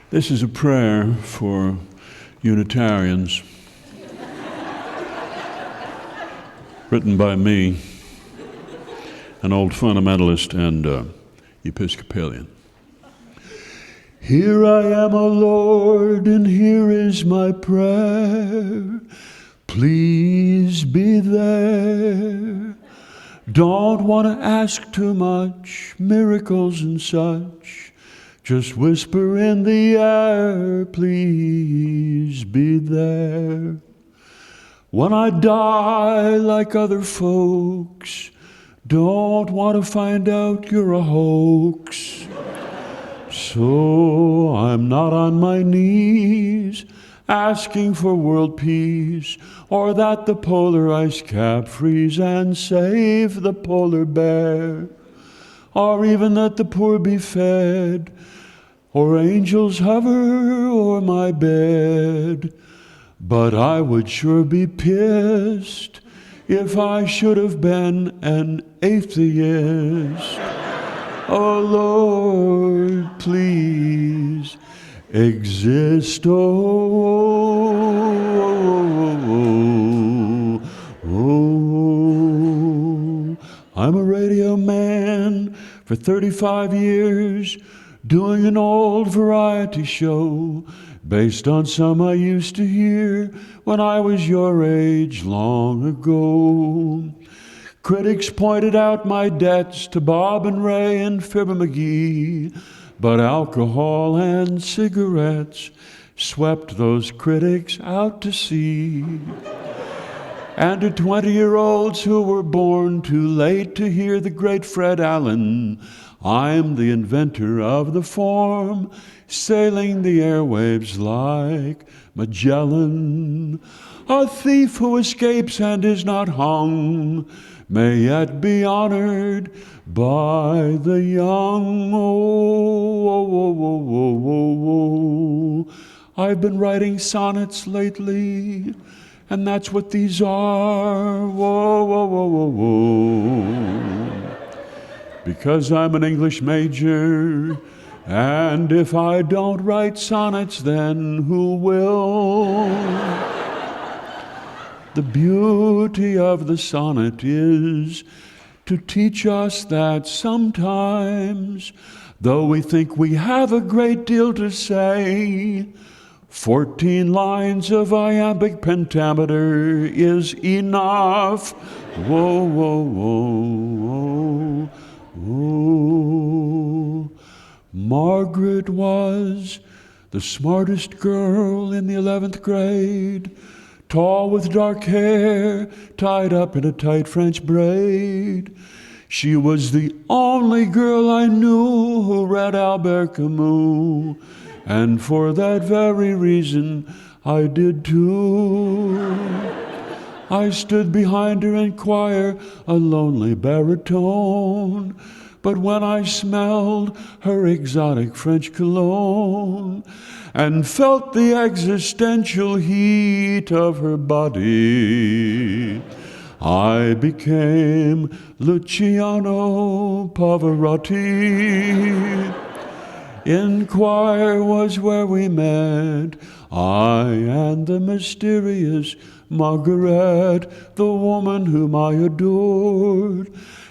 This is a prayer for unitarians, written by me, an old fundamentalist and Episcopalian. Here I am, O Lord, and here is my prayer. Please be there. Don't want to ask too much, miracles and such. Just whisper in the air, please be there. When I die like other folks, don't want to find out you're a hoax. So I'm not on my knees asking for world peace, or that the polar ice cap freeze and save the polar bear, or even that the poor be fed, or angels hover o'er my bed. But I would sure be pissed if I should have been an atheist. Oh Lord, please exist. I'm a radio man for 35 years, doing an old variety show based on some I used to hear when I was your age long ago. Critics pointed out my debts to Bob and Ray and Fibber McGee, but alcohol and cigarettes swept those critics out to sea. And to 20-year-olds who were born too late to hear the great Fred Allen, I'm the inventor of the form, sailing the airwaves like Magellan. A thief who escapes and is not hung may yet be honored by the young. I've been writing sonnets lately, and that's what these are. Because I'm an English major, and if I don't write sonnets, then who will? The beauty of the sonnet is to teach us that sometimes, though we think we have a great deal to say, 14 lines of iambic pentameter is enough. Whoa, whoa, whoa, whoa, whoa. Margaret was the smartest girl in the 11th grade, tall with dark hair tied up in a tight French braid. She was the only girl I knew who read Albert Camus, and for that very reason I did too. I stood behind her in choir, a lonely baritone, but when I smelled her exotic French cologne and felt the existential heat of her body, I became Luciano Pavarotti. In choir was where we met, I and the mysterious Margaret, the woman whom I adored.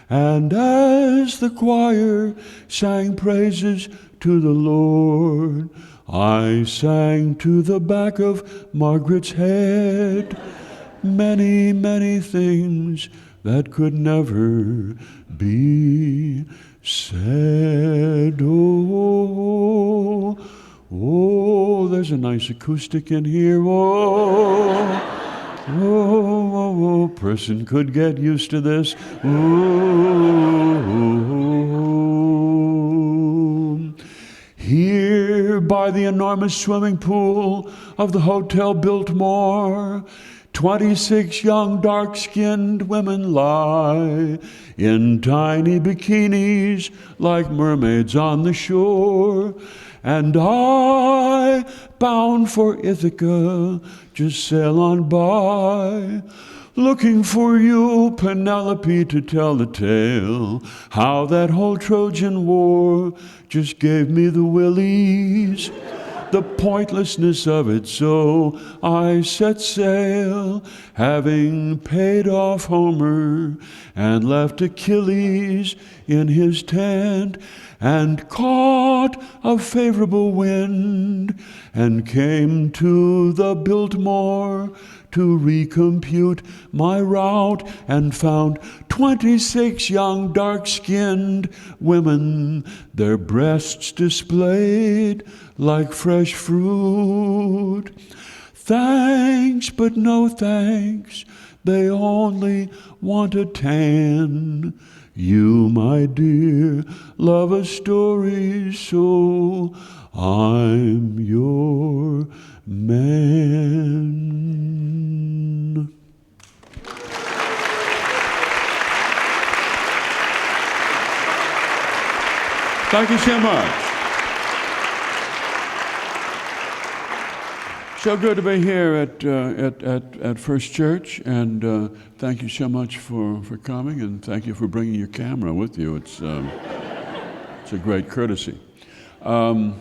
And as the choir sang praises to the Lord, I sang to the back of Margaret's head many, many things that could never be said. Oh, oh, there's a nice acoustic in here. Oh, oh, person could get used to this. Oh, here by the enormous swimming pool of the Hotel Biltmore, 26 young dark-skinned women lie in tiny bikinis like mermaids on the shore. And I, bound for Ithaca, just sail on by, looking for you, Penelope, to tell the tale, how that whole Trojan War just gave me the willies. the pointlessness of it, so I set sail, having paid off Homer and left Achilles in his tent, and caught a favorable wind, and came to the Biltmore to recompute my route, and found 26 young dark-skinned women, their breasts displayed like fresh fruit. Thanks, but no thanks, they only want a tan. You, my dear, love a story, so I'm your man. Thank you so much. So good to be here at First Church, and thank you so much for coming, and thank you for bringing your camera with you. It's a great courtesy. I'm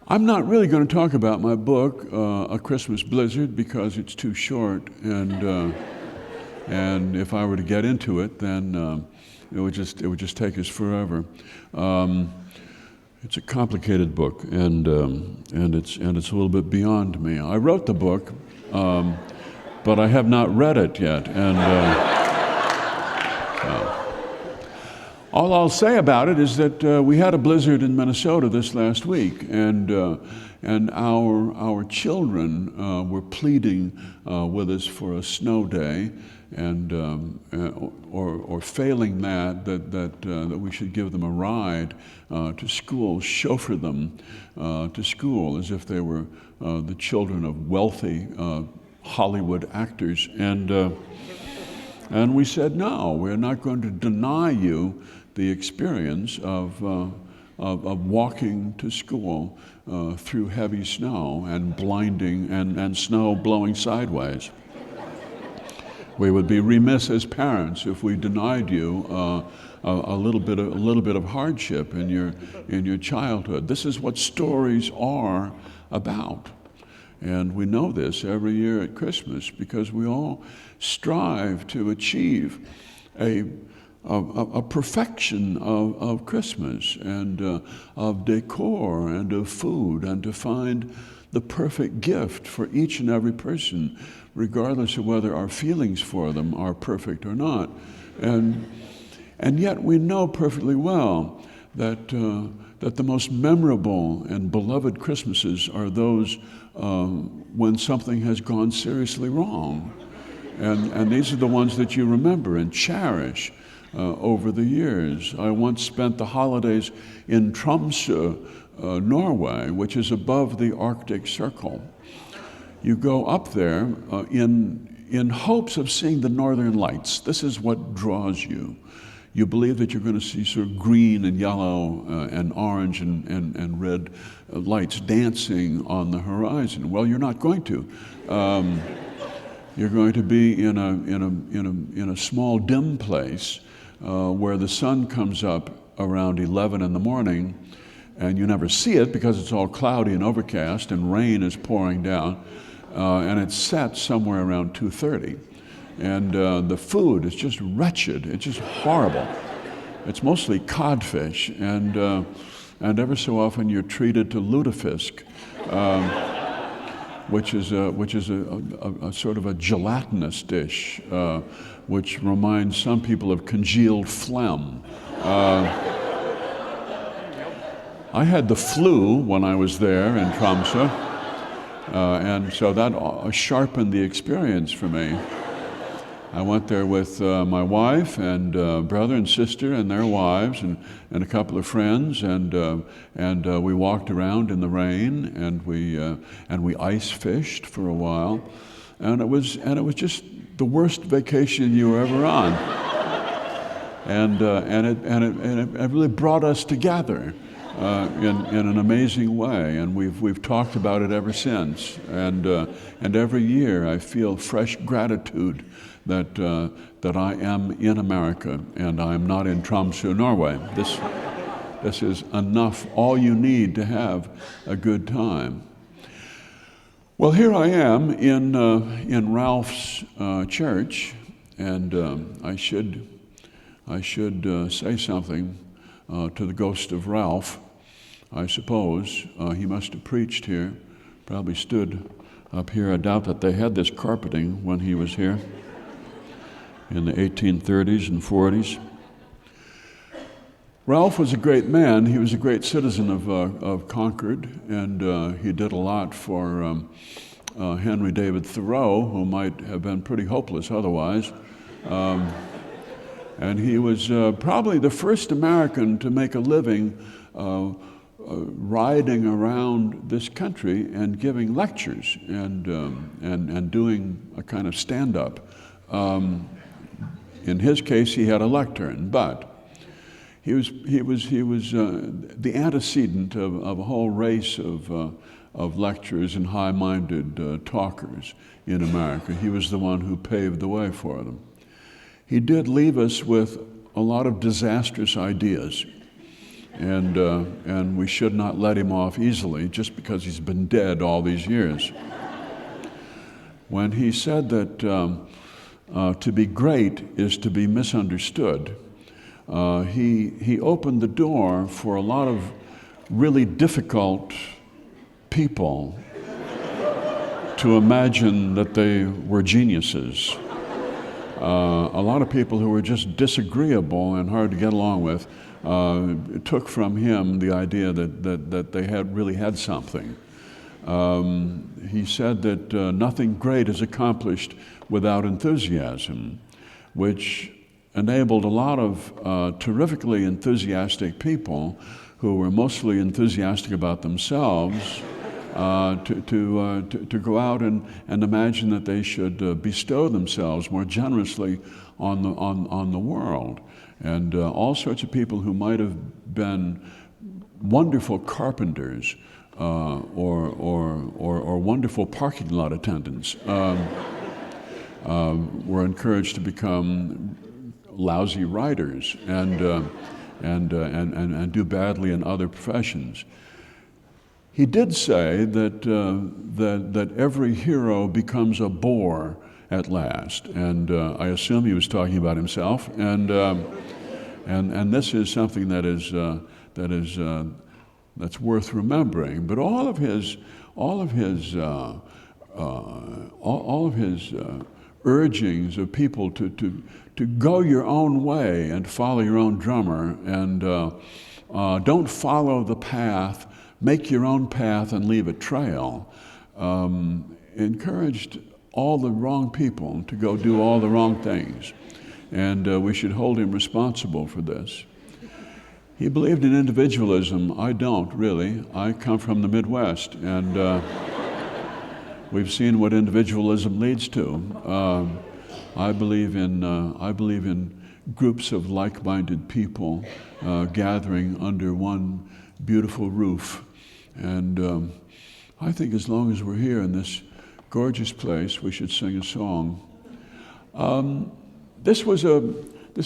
not really going to talk about my book, A Christmas Blizzard, because it's too short, and if I were to get into it, then it would just take us forever. It's a complicated book, and it's a little bit beyond me. I wrote the book, but I have not read it yet, and all I'll say about it is that we had a blizzard in Minnesota this last week, and our children were pleading with us for a snow day, and or failing that we should give them a ride to school, chauffeur them to school as if they were the children of wealthy Hollywood actors, and we said, no, we're not going to deny you the experience of walking to school through heavy snow and blinding and snow blowing sideways. We would be remiss as parents if we denied you a little bit of hardship in your childhood. This is what stories are about, and we know this every year at Christmas because we all strive to achieve a perfection of Christmas and of decor and of food, and to find the perfect gift for each and every person, regardless of whether our feelings for them are perfect or not. And yet we know perfectly well that the most memorable and beloved Christmases are those when something has gone seriously wrong. And these are the ones that you remember and cherish over the years. I once spent the holidays in Tromsø, Norway, which is above the Arctic Circle. You go up there in hopes of seeing the northern lights. This is what draws you. You believe that you're going to see sort of green and yellow and orange and red lights dancing on the horizon. Well, you're not going to. You're going to be in a small dim place where the sun comes up around 11 in the morning, and you never see it because it's all cloudy and overcast and rain is pouring down, and it's set somewhere around 2:30. And the food is just wretched. It's just horrible. It's mostly codfish, and ever so often you're treated to lutefisk, which is a sort of a gelatinous dish, which reminds some people of congealed phlegm. I had the flu when I was there in Tromsø, and so that sharpened the experience for me. I went there with my wife and brother and sister and their wives and a couple of friends, and we walked around in the rain, and we ice fished for a while, and it was just the worst vacation you were ever on, and it really brought us together in an amazing way, and we've talked about it ever since, and every year I feel fresh gratitude that I am in America and I'm not in Tromsø, Norway. This is enough, all you need to have a good time. Well, here I am in Ralph's church, and I should say something to the ghost of Ralph. I suppose he must have preached here, probably stood up here. I doubt that they had this carpeting when he was here in the 1830s and 40s. Ralph was a great man. He was a great citizen of Concord, and he did a lot for Henry David Thoreau, who might have been pretty hopeless otherwise. And he was probably the first American to make a living riding around this country and giving lectures and doing a kind of stand-up. In his case, he had a lectern, but he was the antecedent of a whole race of lecturers and high-minded talkers in America. He was the one who paved the way for them. He did leave us with a lot of disastrous ideas, and we should not let him off easily just because he's been dead all these years. When he said that to be great is to be misunderstood, he opened the door for a lot of really difficult people to imagine that they were geniuses. A lot of people who were just disagreeable and hard to get along with took from him the idea that they really had something. He said that nothing great is accomplished without enthusiasm, which enabled a lot of terrifically enthusiastic people who were mostly enthusiastic about themselves to go out and imagine that they should bestow themselves more generously on the world. And all sorts of people who might have been wonderful carpenters or wonderful parking lot attendants were encouraged to become lousy writers and do badly in other professions. He did say that every hero becomes a bore at last, and I assume he was talking about himself. And this is something that's worth remembering. But all of his urgings of people to go your own way and follow your own drummer, and don't follow the path. Make your own path and leave a trail, encouraged all the wrong people to go do all the wrong things. And we should hold him responsible for this. He believed in individualism. I don't, really. I come from the Midwest, and we've seen what individualism leads to. I believe in groups of like-minded people gathering under one beautiful roof. And I think as long as we're here in this gorgeous place, we should sing a song. This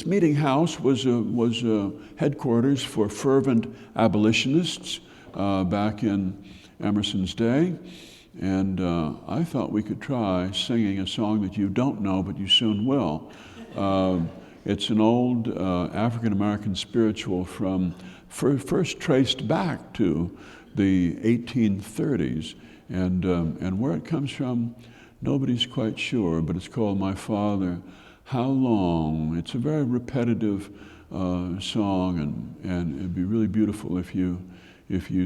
meeting house was headquarters for fervent abolitionists back in Emerson's day, and I thought we could try singing a song that you don't know, but you soon will. It's an old African-American spiritual from first traced back to the 1830s, and where it comes from, nobody's quite sure, but it's called My Father, How Long? It's a very repetitive song, and it'd be really beautiful if you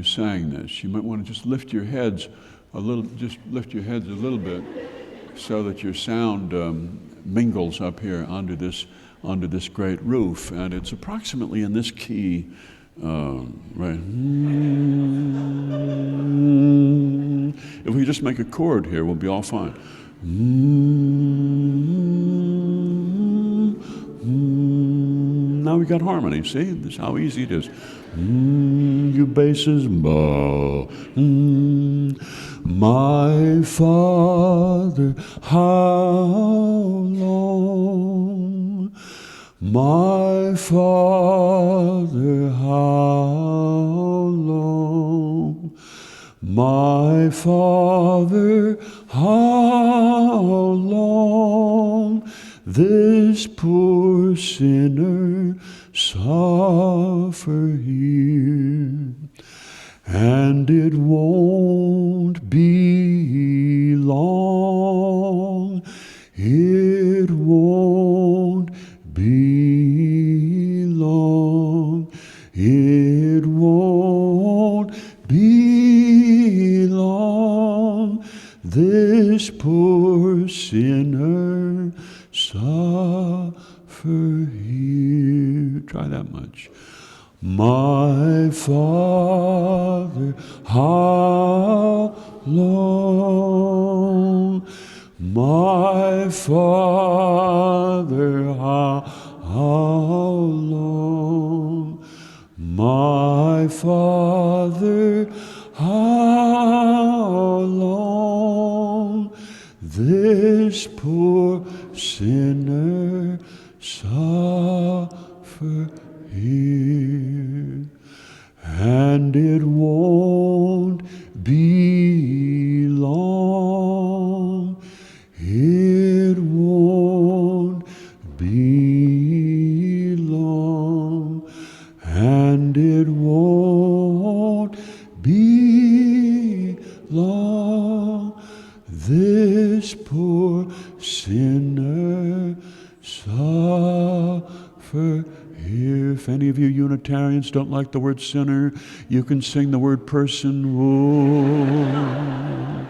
sang this. You might want to just lift your heads a little bit so that your sound mingles up here under this great roof, and it's approximately in this key. Right. If we just make a chord here, we'll be all fine. Now we got harmony. See, this is how easy it is. You basses bow. My Father, how long? My Father, how My Father, how long this poor sinner suffer here? And it won't be long. It won't be long. It won't be long. This poor sinner suffer here. Try that much. My Father, how long? My Father, how long? My Father, how long? This poor sinner suffer here, and it won't be long. It won't be long, and it won't be long. This poor sinner suffer here. If any of you Unitarians don't like the word sinner, you can sing the word person. Oh,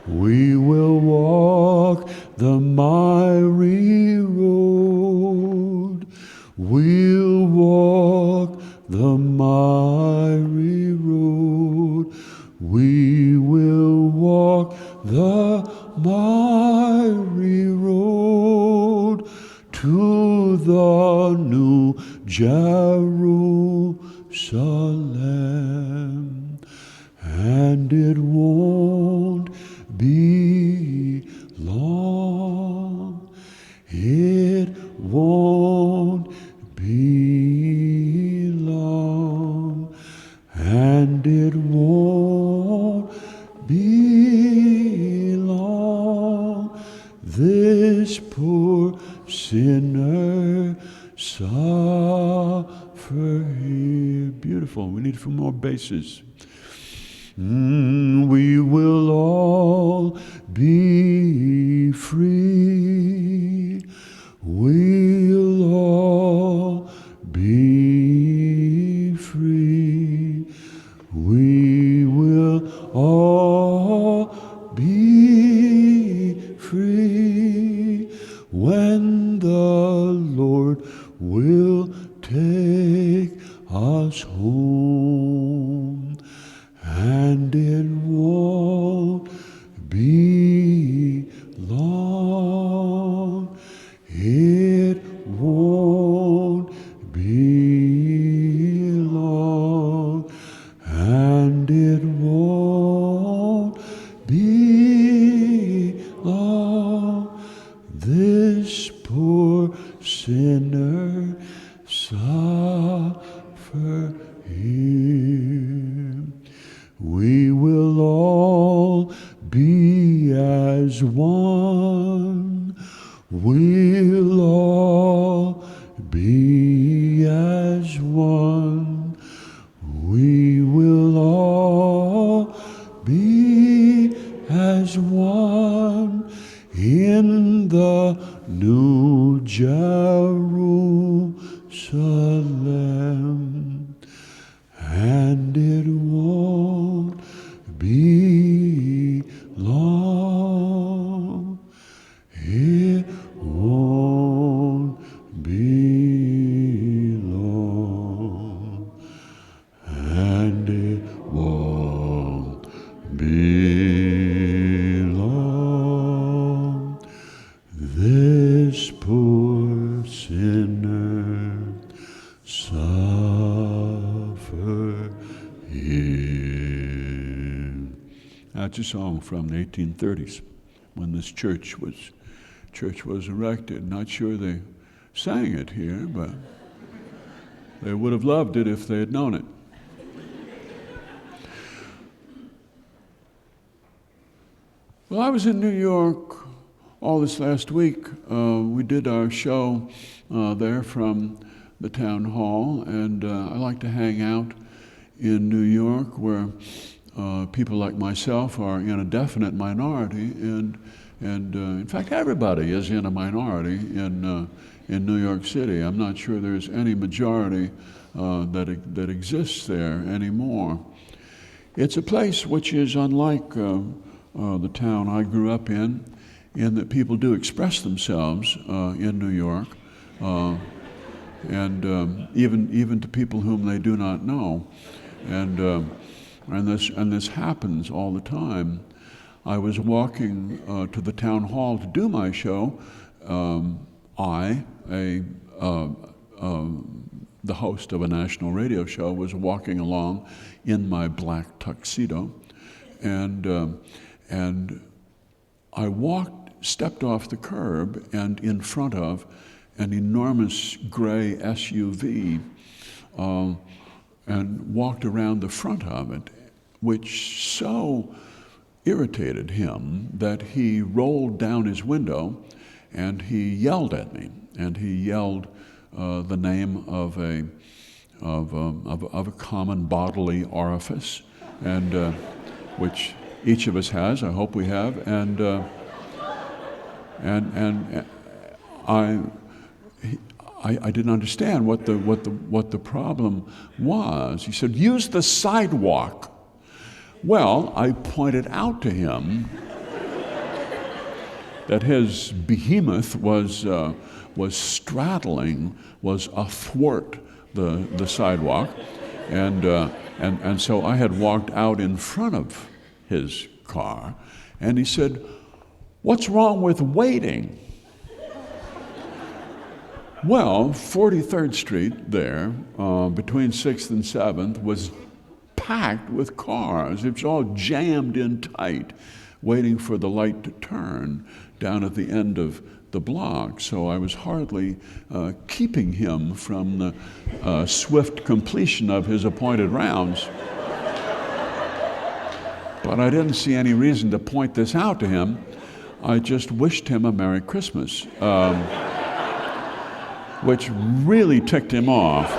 we will walk the miry road. We'll walk the miry road. We will walk the miry road to the new Jerusalem, and it won't be long. It won't be long, and it won't be long. This poor sinner suffer here. Beautiful. We need a few more basses. We will all be free. We'll all be free. We will all be free when the Lord will take us home, and it won't be long. It won't be long, and it won't be long. This poor sinner suffer here. We will all be as one. We'll all be as one. We will all be as one in the new Jerusalem, and it won't be long. It won't be long, and it won't be long. This poor sinner suffer here. That's a song from the 1830s when this church was erected. Not sure they sang it here, but they would have loved it if they had known it. Well, I was in New York all this last week. We did our show there from the town hall, and I like to hang out in New York where people like myself are in a definite minority, and in fact everybody is in a minority in New York City. I'm not sure there's any majority that exists there anymore. It's a place which is unlike the town I grew up in that people do express themselves in New York, and even to people whom they do not know, and this happens all the time. I was walking to the town hall to do my show. The host of a national radio show, was walking along in my black tuxedo, and I stepped off the curb and in front of an enormous gray SUV, and walked around the front of it, which so irritated him that he rolled down his window and he yelled at me, and he yelled the name of a common bodily orifice, and which each of us has. I hope we have, and I didn't understand what the problem was. He said, "Use the sidewalk." Well, I pointed out to him that his behemoth was athwart the sidewalk, and so I had walked out in front of his car, and he said, "What's wrong with waiting?" Well, 43rd Street there, between 6th and 7th, was packed with cars. It was all jammed in tight, waiting for the light to turn down at the end of the block. So I was hardly keeping him from the swift completion of his appointed rounds. But I didn't see any reason to point this out to him. I just wished him a Merry Christmas, which really ticked him off.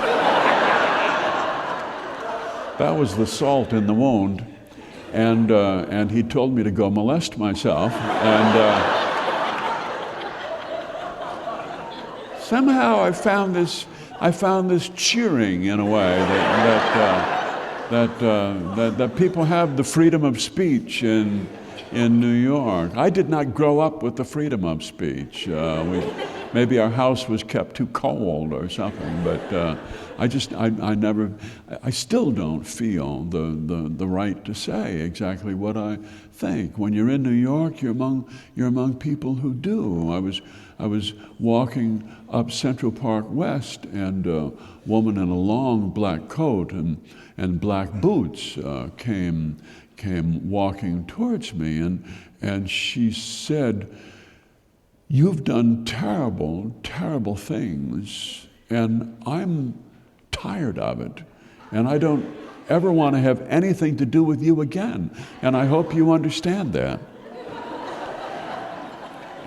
That was the salt in the wound, and he told me to go molest myself, and somehow I found this cheering in a way that people have the freedom of speech in New York. I did not grow up with the freedom of speech. Maybe our house was kept too cold or something, but I still don't feel the right to say exactly what I think. When you're in New York, you're among people who do. I was walking up Central Park West, and a woman in a long black coat and black boots came walking towards me, and she said, "You've done terrible, terrible things, and I'm tired of it, and I don't ever want to have anything to do with you again, and I hope you understand that."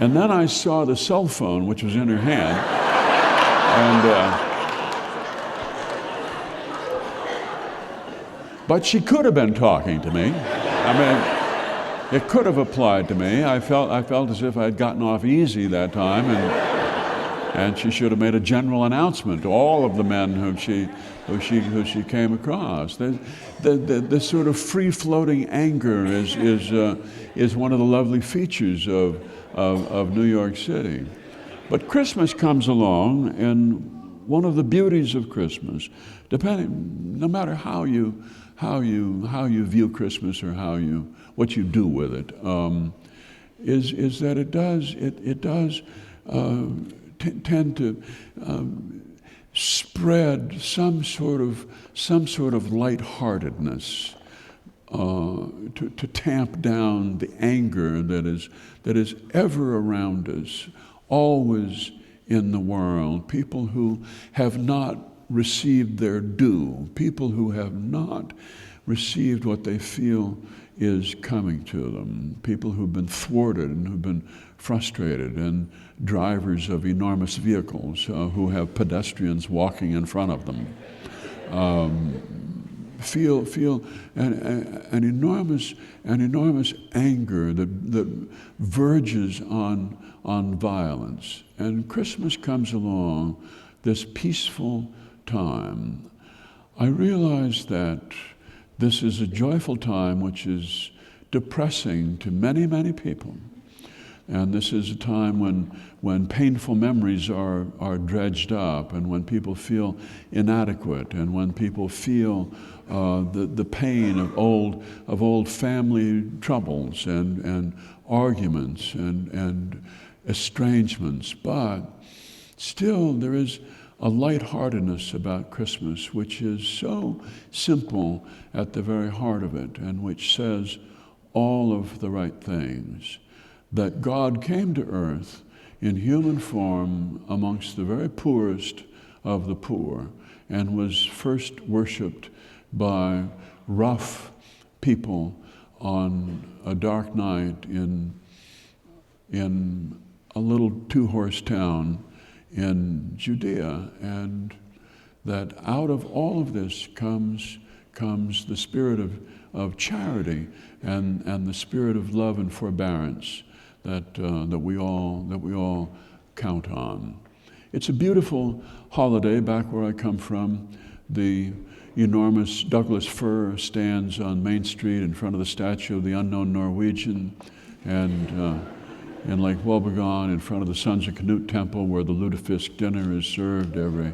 And then I saw the cell phone, which was in her hand, but she could have been talking to me. I mean, it could have applied to me. I felt as if I had gotten off easy that time, and she should have made a general announcement to all of the men who she came across. This sort of free-floating anger is one of the lovely features of New York City. But Christmas comes along, and one of the beauties of Christmas, no matter how you view Christmas or what you do with it, is that it does tend to spread some sort of lightheartedness, to tamp down the anger that is ever around us, always in the world. People who have not received their due, people who have not received what they feel is coming to them, people who've been thwarted and who've been frustrated, and drivers of enormous vehicles who have pedestrians walking in front of them. Feel an enormous anger that verges on violence. And Christmas comes along, this peaceful time. I realize that this is a joyful time which is depressing to many, many people. And this is a time when painful memories are dredged up, and when people feel inadequate, and when people feel the pain of old family troubles and arguments and estrangements. But still, there is a lightheartedness about Christmas, which is so simple at the very heart of it, and which says all of the right things. That God came to earth in human form amongst the very poorest of the poor, and was first worshipped by rough people on a dark night in a little two-horse town in Judea, and that out of all of this comes the spirit of charity and the spirit of love and forbearance that we all count on. It's a beautiful holiday. Back where I come from, the enormous Douglas fir stands on Main Street in front of the statue of the unknown Norwegian, and in Lake Wobegon, in front of the Sons of Canute Temple, where the lutefisk dinner is served every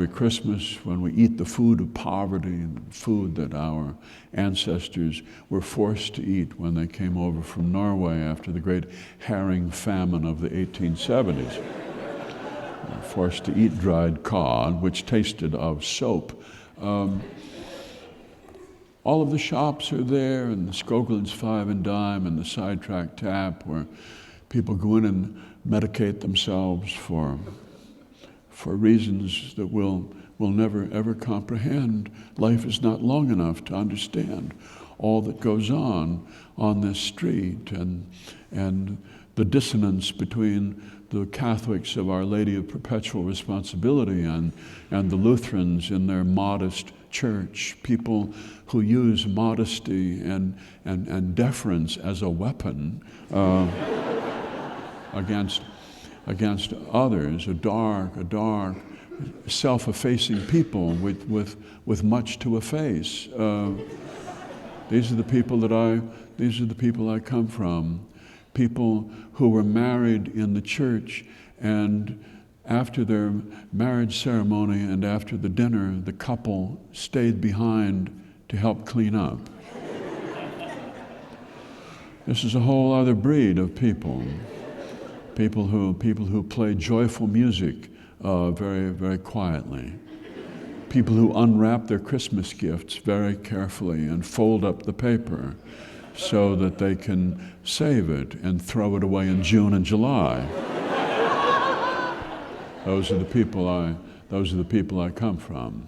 Christmas, when we eat the food of poverty, food that our ancestors were forced to eat when they came over from Norway after the great herring famine of the 1870s. Forced to eat dried cod, which tasted of soap. All of the shops are there, and the Skoglund's Five and Dime and the Sidetrack Tap, where people go in and medicate themselves for reasons that we'll never ever comprehend. Life is not long enough to understand all that goes on this street, and the dissonance between the Catholics of Our Lady of Perpetual Responsibility and the Lutherans in their modest church, people who use modesty and deference as a weapon against others, a dark, self-effacing people with much to efface. These are the people I come from. People who were married in the church, and after their marriage ceremony and after the dinner, the couple stayed behind to help clean up. This is a whole other breed of people. People who play joyful music very, very quietly. People who unwrap their Christmas gifts very carefully and fold up the paper so that they can save it and throw it away in June and July. Those are the people I come from.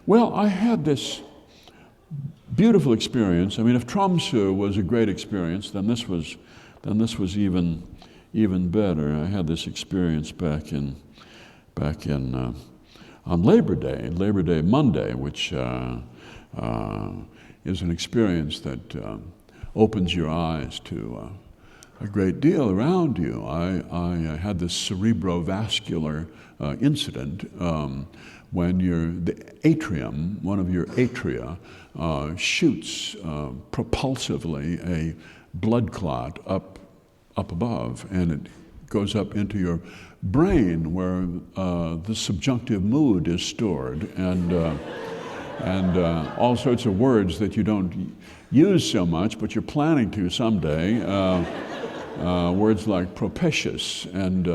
Well, I had this beautiful experience. I mean, if Tromsø was a great experience, then this was even better. I had this experience back in on Labor Day Monday, which is an experience that opens your eyes to a great deal around you. I had this cerebrovascular incident when the atrium, one of your atria, shoots propulsively a blood clot up above, and it goes up into your brain where the subjunctive mood is stored, and all sorts of words that you don't use so much, but you're planning to someday. Words like propitious and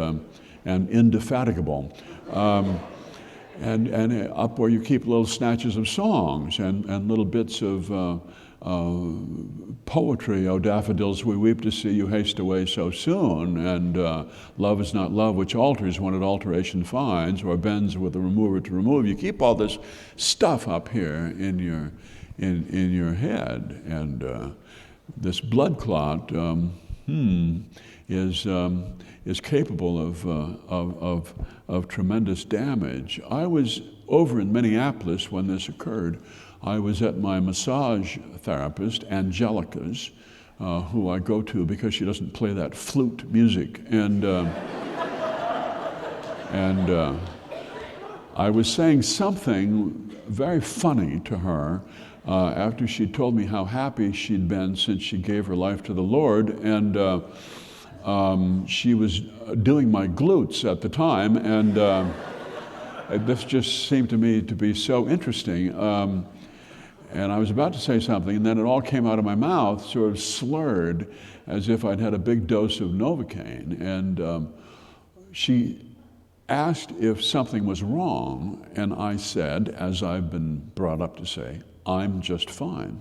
indefatigable, and up where you keep little snatches of songs and little bits of poetry, "O daffodils, we weep to see you haste away so soon," and "Love is not love which alters when it alteration finds, or bends with the remover to remove." You keep all this stuff up here in your head, and this blood clot is capable of tremendous damage. I was over in Minneapolis when this occurred. I was at my massage therapist, Angelica's, who I go to because she doesn't play that flute music. And I was saying something very funny to her after she told me how happy she'd been since she gave her life to the Lord. And she was doing my glutes at the time, and this just seemed to me to be so interesting. And I was about to say something, and then it all came out of my mouth, sort of slurred, as if I'd had a big dose of Novocaine. And she asked if something was wrong, and I said, as I've been brought up to say, "I'm just fine."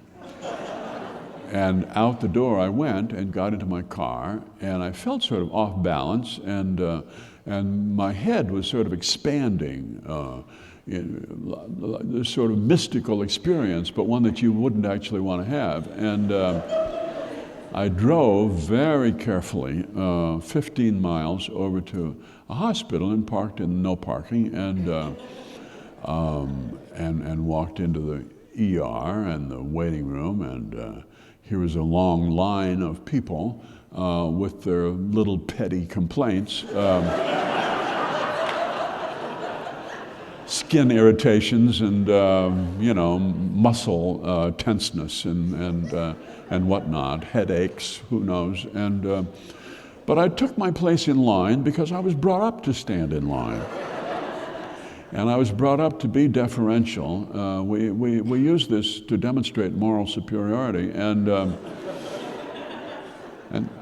And out the door I went and got into my car, and I felt sort of off balance, and my head was sort of expanding. This sort of mystical experience, but one that you wouldn't actually want to have. And I drove very carefully 15 miles over to a hospital and parked in no parking, and walked into the ER and the waiting room, and here was a long line of people with their little petty complaints. Skin irritations and muscle tenseness and whatnot, headaches, who knows. And but I took my place in line because I was brought up to stand in line, and I was brought up to be deferential. We use this to demonstrate moral superiority, and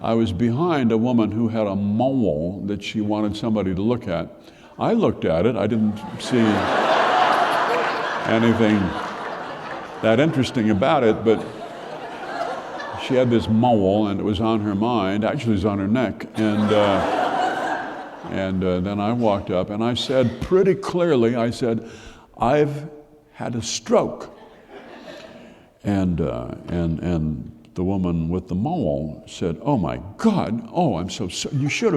I was behind a woman who had a mole that she wanted somebody to look at. I looked at it. I didn't see anything that interesting about it, but she had this mole, and it was on her mind. Actually, it was on her neck. And then I walked up, and I said pretty clearly, I said, "I've had a stroke." And the woman with the mole said, "Oh my God! Oh, I'm so sorry. You should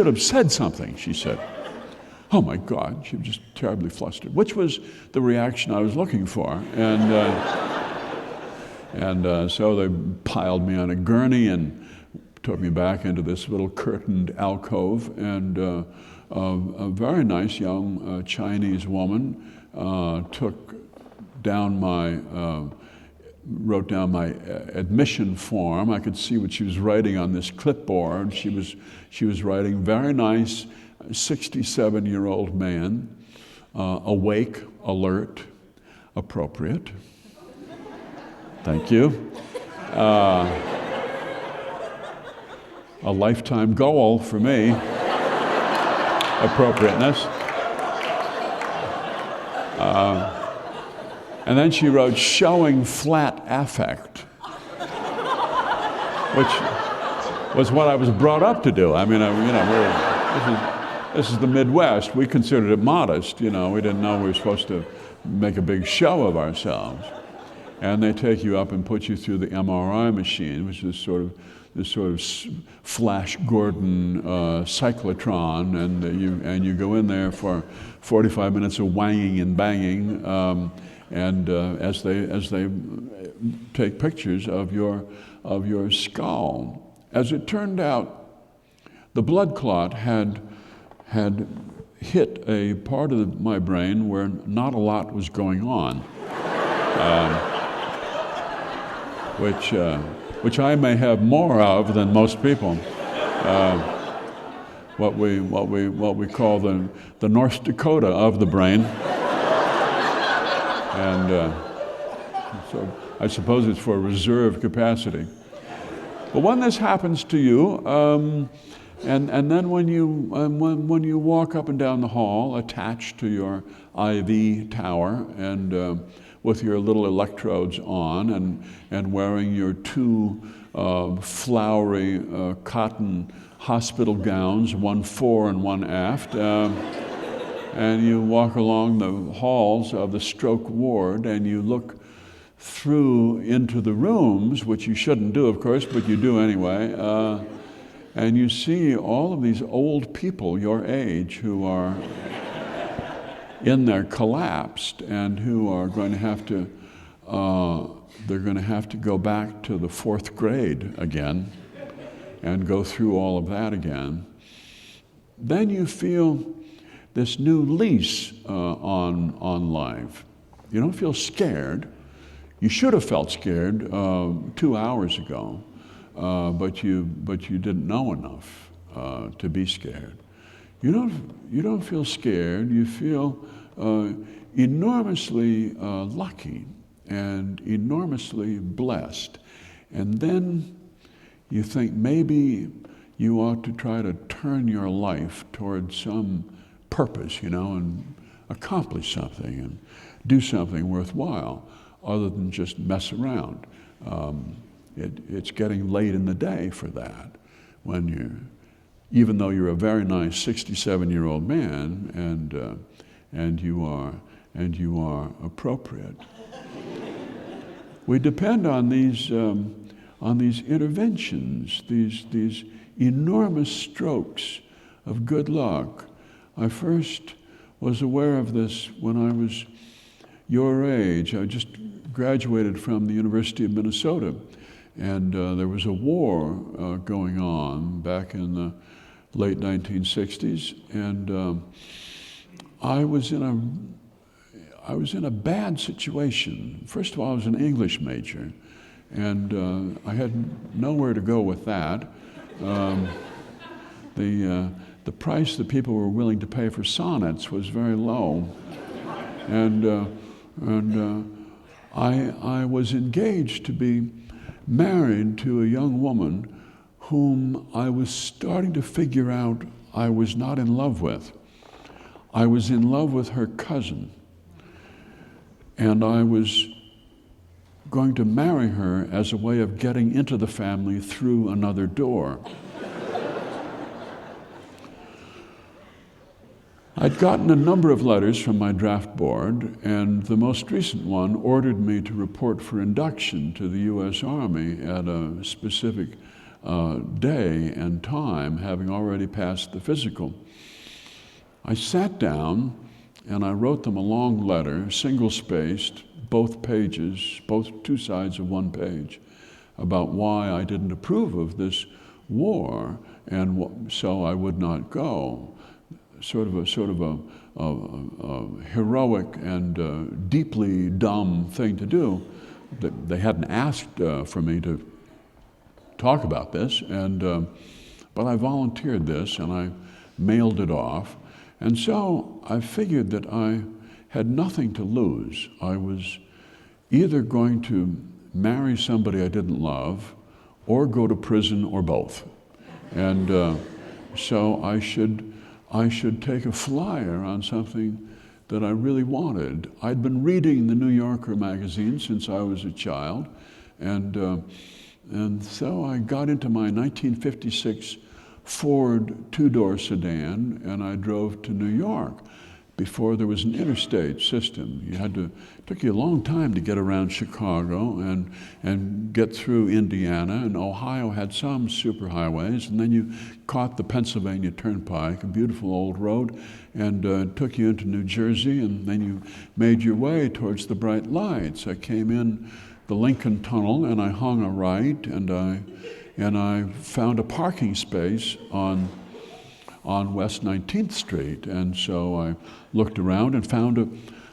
have said something," she said. Oh my God, she was just terribly flustered, which was the reaction I was looking for. And so they piled me on a gurney and took me back into this little curtained alcove, and a very nice young Chinese woman wrote down my admission form. I could see what she was writing on this clipboard. She was writing very nice, 67-year-old man, awake, alert, appropriate. Thank you. A lifetime goal for me, appropriateness. And then she wrote, "showing flat affect," which was what I was brought up to do. I mean, this is the Midwest. We considered it modest. We didn't know we were supposed to make a big show of ourselves. And they take you up and put you through the MRI machine, which is this sort of Flash Gordon cyclotron, and you go in there for 45 minutes of wanging and banging, as they take pictures of your skull. As it turned out, the blood clot had hit a part of my brain where not a lot was going on, which I may have more of than most people. What we call the North Dakota of the brain, and so I suppose it's for reserve capacity. But when this happens to you, and then when you walk up and down the hall attached to your IV tower, and with your little electrodes on and wearing your two flowery cotton hospital gowns, one fore and one aft. And you walk along the halls of the stroke ward and you look through into the rooms, which you shouldn't do, of course, but you do anyway. And you see all of these old people your age who are in there collapsed and who are going to have to, they're going to have to go back to the 4th grade again and go through all of that again. Then you feel this new lease on life. You don't feel scared. You should have felt scared 2 hours ago, but you didn't know enough to be scared. You don't feel scared. You feel enormously lucky and enormously blessed. And then you think maybe you ought to try to turn your life towards some purpose, and accomplish something and do something worthwhile other than just mess around. It's getting late in the day for that when even though you're a very nice 67-year-old man and you are appropriate. We depend on these interventions, these enormous strokes of good luck. I first was aware of this when I was your age. I just graduated from the University of Minnesota, and there was a war going on back in the late 1960s, and I was in a bad situation. First of all, I was an English major, and I had nowhere to go with that. The price that people were willing to pay for sonnets was very low, and I was engaged to be married to a young woman whom I was starting to figure out I was not in love with. I was in love with her cousin, and I was going to marry her as a way of getting into the family through another door. I'd gotten a number of letters from my draft board, and the most recent one ordered me to report for induction to the U.S. Army at a specific day and time, having already passed the physical. I sat down and I wrote them a long letter, single-spaced, both pages, both two sides of one page, about why I didn't approve of this war, and so I would not go. Sort of a heroic and deeply dumb thing to do. They hadn't asked for me to talk about this, but I volunteered this and I mailed it off. And so I figured that I had nothing to lose. I was either going to marry somebody I didn't love or go to prison or both. And so I should take a flyer on something that I really wanted. I'd been reading the New Yorker magazine since I was a child, and so I got into my 1956 Ford two-door sedan, and I drove to New York before there was an interstate system. It took you a long time to get around Chicago and get through Indiana, and Ohio had some superhighways, and then you caught the Pennsylvania Turnpike, a beautiful old road, and it took you into New Jersey, and then you made your way towards the bright lights. I came in the Lincoln Tunnel, and I hung a right, and I found a parking space on West 19th Street, and so I looked around and found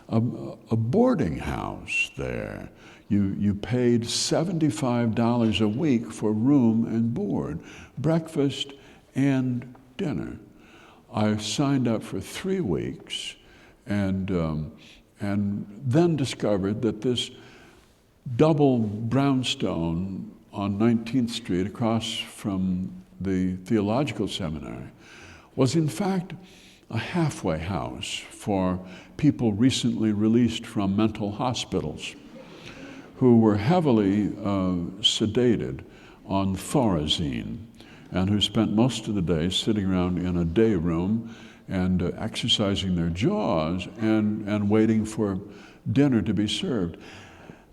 a boarding house there. You paid $75 a week for room and board, breakfast and dinner. I signed up for 3 weeks, and then discovered that this double brownstone on 19th Street across from the theological seminary was in fact a halfway house for people recently released from mental hospitals who were heavily sedated on Thorazine, and who spent most of the day sitting around in a day room and exercising their jaws and waiting for dinner to be served.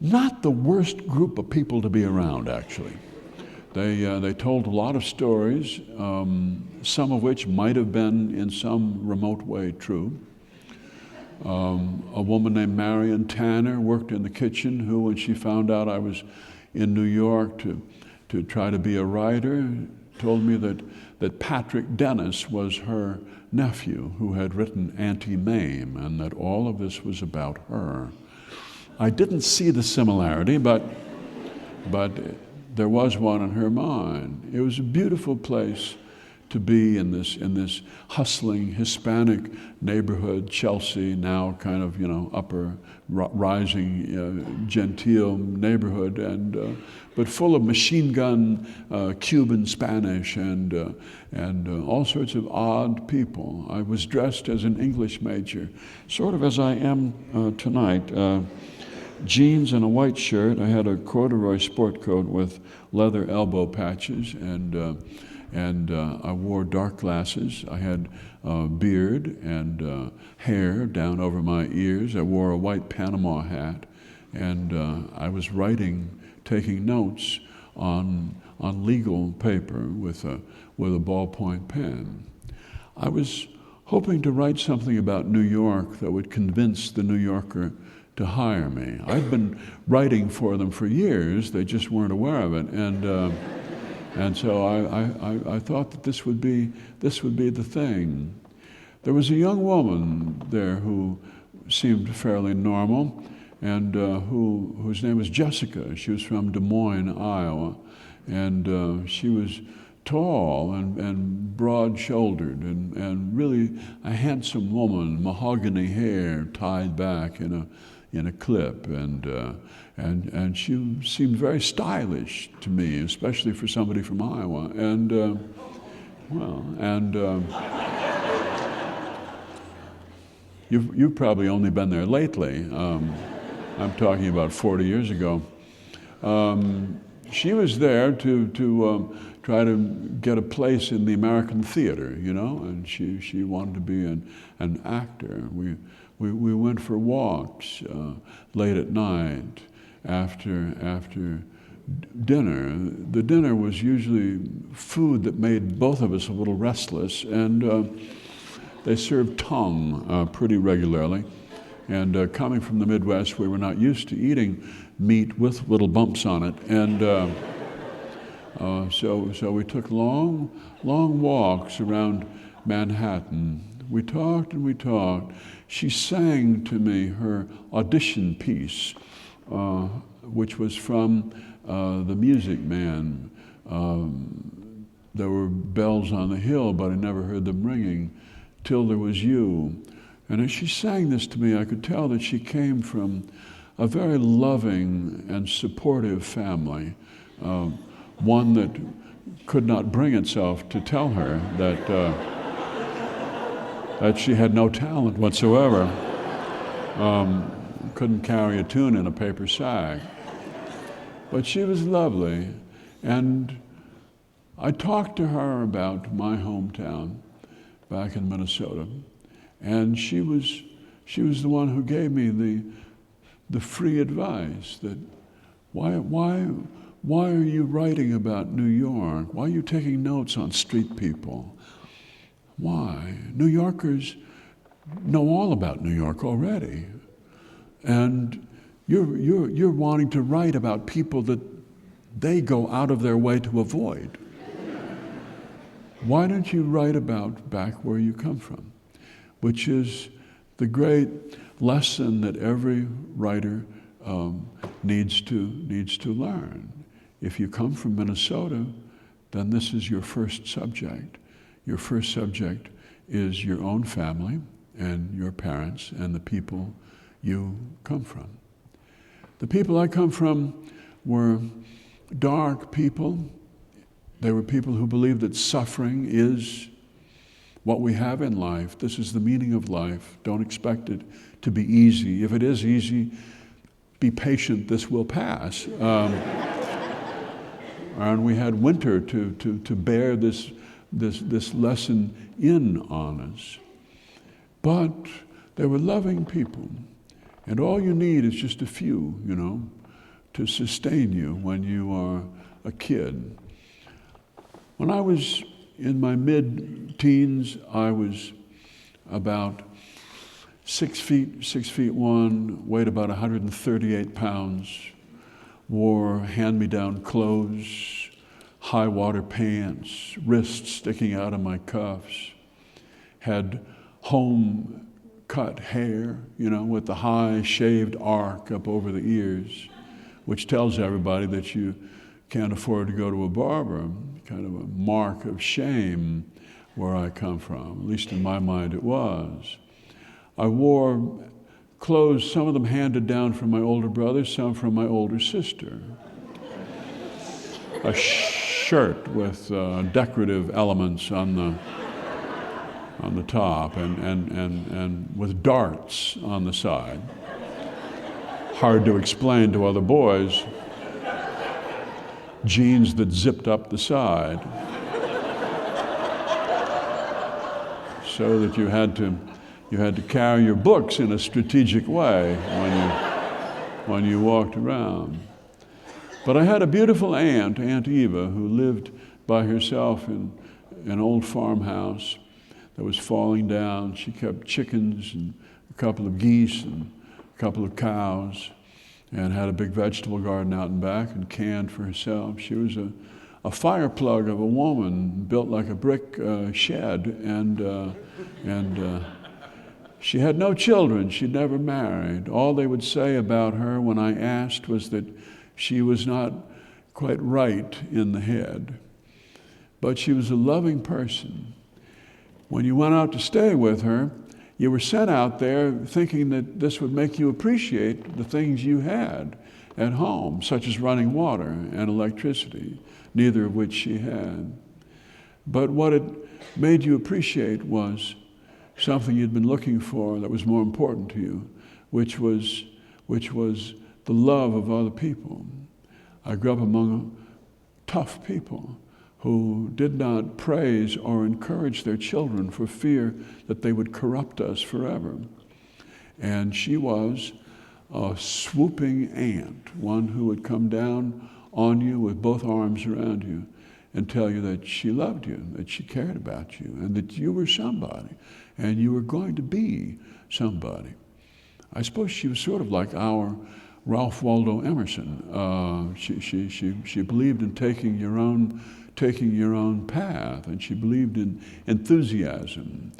Not the worst group of people to be around, actually. They told a lot of stories, some of which might have been in some remote way true. A woman named Marion Tanner worked in the kitchen, who, when she found out I was in New York to try to be a writer, told me that Patrick Dennis was her nephew who had written Auntie Mame, and that all of this was about her. I didn't see the similarity, but there was one in her mind. It was a beautiful place to be in this hustling Hispanic neighborhood, Chelsea, now kind of, upper rising genteel neighborhood, but full of machine gun Cuban Spanish and all sorts of odd people. I was dressed as an English major, sort of as I am tonight. Jeans and a white shirt. I had a corduroy sport coat with leather elbow patches, and I wore dark glasses. I had beard and hair down over my ears. I wore a white Panama hat, and I was taking notes on legal paper with a ballpoint pen. I was hoping to write something about New York that would convince the New Yorker to hire me. I'd been writing for them for years. They just weren't aware of it, and so I thought that this would be the thing. There was a young woman there who seemed fairly normal, and whose name was Jessica. She was from Des Moines, Iowa, and she was tall and broad-shouldered and really a handsome woman, mahogany hair tied back in a clip, and she seemed very stylish to me, especially for somebody from Iowa. You've probably only been there lately. I'm talking about 40 years ago. She was there to try to get a place in the American theater, and she wanted to be an actor. We went for walks late at night after dinner. The dinner was usually food that made both of us a little restless, and they served tongue pretty regularly. And coming from the Midwest, we were not used to eating meat with little bumps on it, and so we took long walks around Manhattan. We talked and we talked. She sang to me her audition piece, which was from The Music Man. There were bells on the hill, but I never heard them ringing till there was you. And as she sang this to me, I could tell that she came from a very loving and supportive family, one that could not bring itself to tell her that she had no talent whatsoever, couldn't carry a tune in a paper sack. But she was lovely, and I talked to her about my hometown back in Minnesota, and she was the one who gave me the free advice that why are you writing about New York? Why are you taking notes on street people? Why? New Yorkers know all about New York already, and you're wanting to write about people that they go out of their way to avoid. Why don't you write about back where you come from? Which is the great lesson that every writer needs to learn. If you come from Minnesota, then this is your first subject. Your first subject is your own family and your parents and the people you come from. The people I come from were dark people. They were people who believed that suffering is what we have in life. This is the meaning of life. Don't expect it to be easy. If it is easy, be patient, this will pass. And we had winter to bear this lesson in on us. But they were loving people. And all you need is just a few, to sustain you when you are a kid. When I was in my mid-teens, I was about 6 feet 1, weighed about 138 pounds, wore hand-me-down clothes, high-water pants, wrists sticking out of my cuffs, had home-cut hair, with the high shaved arc up over the ears, which tells everybody that you can't afford to go to a barber, kind of a mark of shame where I come from. At least in my mind it was. I wore clothes, some of them handed down from my older brother, some from my older sister. A shirt with decorative elements on the top and with darts on the side. Hard to explain to other boys. Jeans that zipped up the side, so that you had to carry your books in a strategic way when you walked around. But I had a beautiful aunt, Aunt Eva, who lived by herself in an old farmhouse that was falling down. She kept chickens and a couple of geese and a couple of cows, and had a big vegetable garden out in back and canned for herself. She was a fire plug of a woman, built like a brick shed, and she had no children. She'd never married. All they would say about her when I asked was that she was not quite right in the head. But she was a loving person. When you went out to stay with her, you were sent out there thinking that this would make you appreciate the things you had at home, such as running water and electricity, neither of which she had. But what it made you appreciate was something you'd been looking for that was more important to you, which was the love of other people. I grew up among tough people who did not praise or encourage their children for fear that they would corrupt us forever. And she was a swooping aunt, one who would come down on you with both arms around you and tell you that she loved you, that she cared about you, and that you were somebody, and you were going to be somebody. I suppose she was sort of like our Ralph Waldo Emerson. She believed in taking your own path, and she believed in enthusiasm.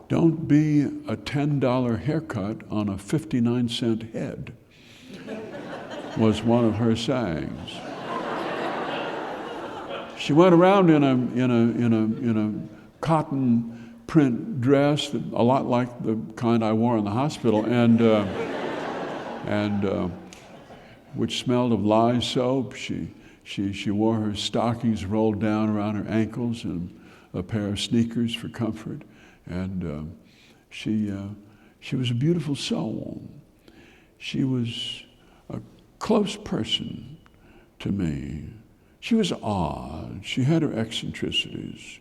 Don't be a $10 haircut on a 59-cent head, was one of her sayings. She went around in a cotton print dress, that, a lot like the kind I wore in the hospital, and which smelled of lye soap. She wore her stockings rolled down around her ankles and a pair of sneakers for comfort. And she was a beautiful soul. She was a close person to me. She was odd. She had her eccentricities.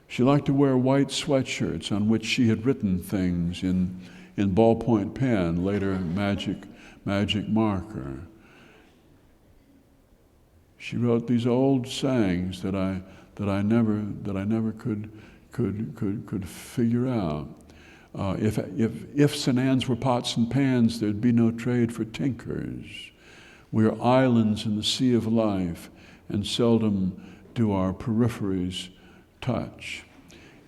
She liked to wear white sweatshirts on which she had written things in ballpoint pen, later magic marker. She wrote these old sayings that I never could figure out. If St. Anne's were pots and pans, there'd be no trade for tinkers. We are islands in the sea of life, and seldom do our peripheries touch.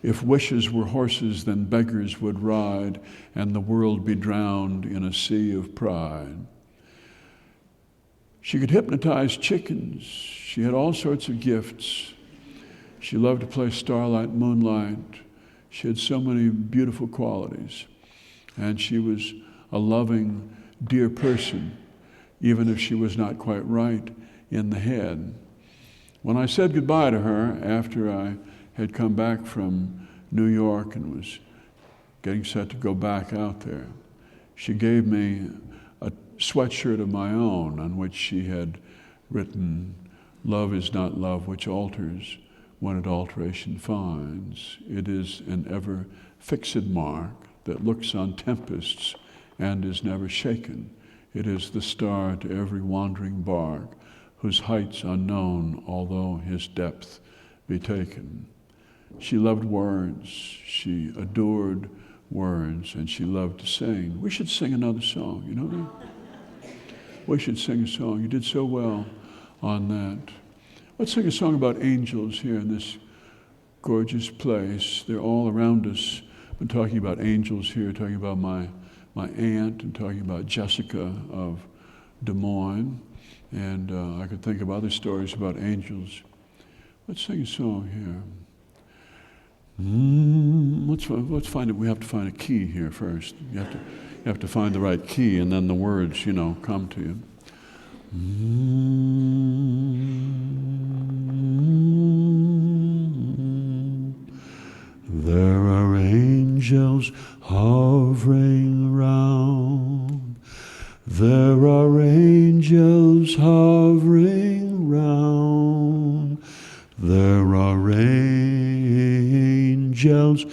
If wishes were horses, then beggars would ride, and the world be drowned in a sea of pride. She could hypnotize chickens. She had all sorts of gifts. She loved to play starlight, moonlight. She had so many beautiful qualities. And she was a loving, dear person, even if she was not quite right in the head. When I said goodbye to her after I had come back from New York and was getting set to go back out there, she gave me a sweatshirt of my own on which she had written, "Love is not love which alters when it alteration finds. It is an ever fixed mark that looks on tempests and is never shaken. It is the star to every wandering bark, whose heights unknown, although his depth be taken." She loved words, she adored words, and she loved to sing. We should sing another song, you know that? We should sing a song. You did so well on that. Let's sing a song about angels here in this gorgeous place. They're all around us. I've been talking about angels here, talking about my aunt, and talking about Jessica of Des Moines. And I could think of other stories about angels. Let's sing a song here. Let's find it. We have to find a key here first. You have to find the right key, and then the words, come to you. There are angels hovering round. There are angels hovering round. There are angels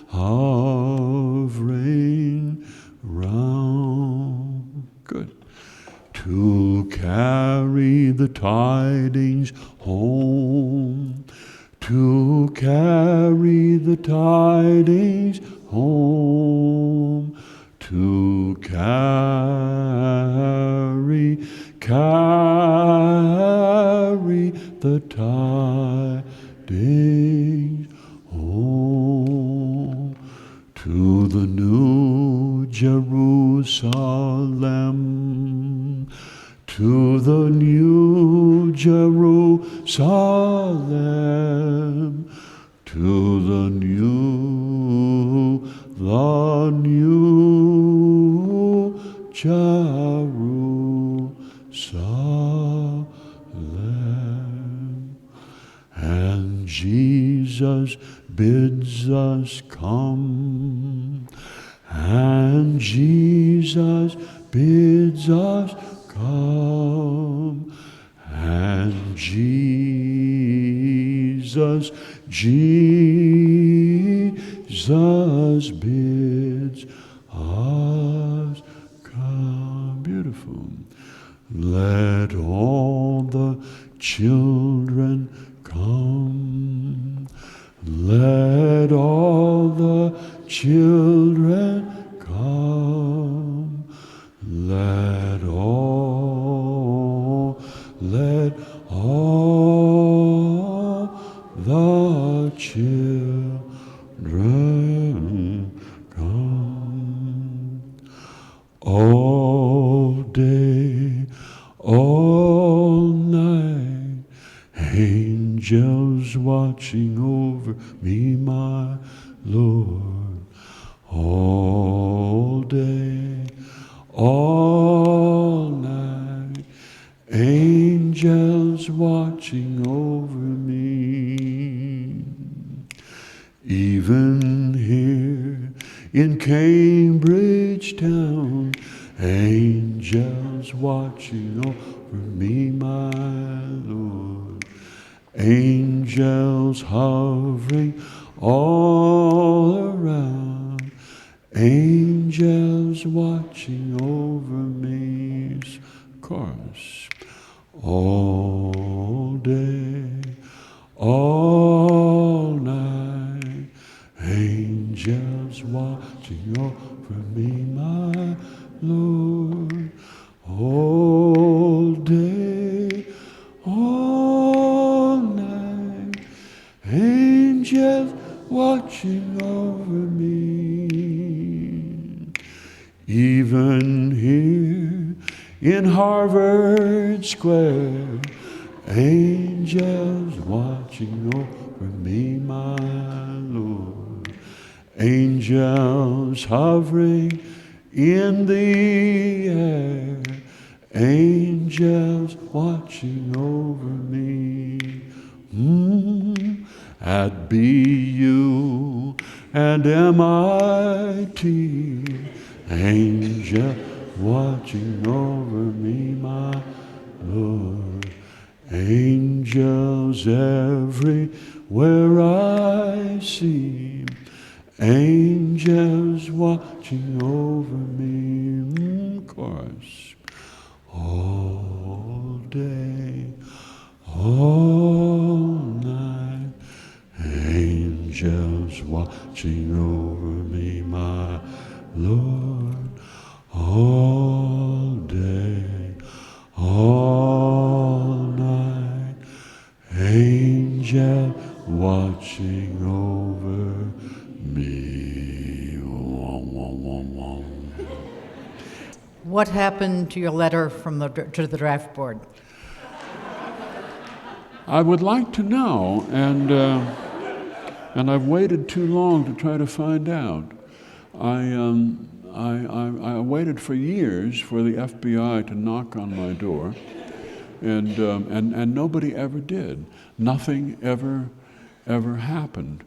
hovering round. Good. To carry the tidings home. To carry the tidings home. To carry the tidings home. To the new Jerusalem. To the new Jerusalem. To the new Jerusalem. And Jesus bids us come. And Jesus bids us come. And Jesus bids us come. Beautiful. Let all the children come. Let all the children come. Let all the children come. All day, all night, angels watching over me, my Lord. All day, all night, angels watching over me. Even here in Cambridge town, angels watching over me, my Lord. Angels hovering all around, angels watching over me. Chorus. All day, all night, angels watching over me, my Lord. All day, all night, angels watching over me. Even here in Harvard Square, angels watching over me, my Lord. Angels hovering in the air, angels watching over me. At BU, and MIT. Angel watching over me, my Lord. Angels everywhere I see. Angels watching over me. Chorus. All day, all night. Angels watching over me, my Lord. All day, all night. Angel watching over me. What happened to your letter to the draft board? I would like to know, and I've waited too long to try to find out. I waited for years for the FBI to knock on my door, and nobody ever did. Nothing ever happened.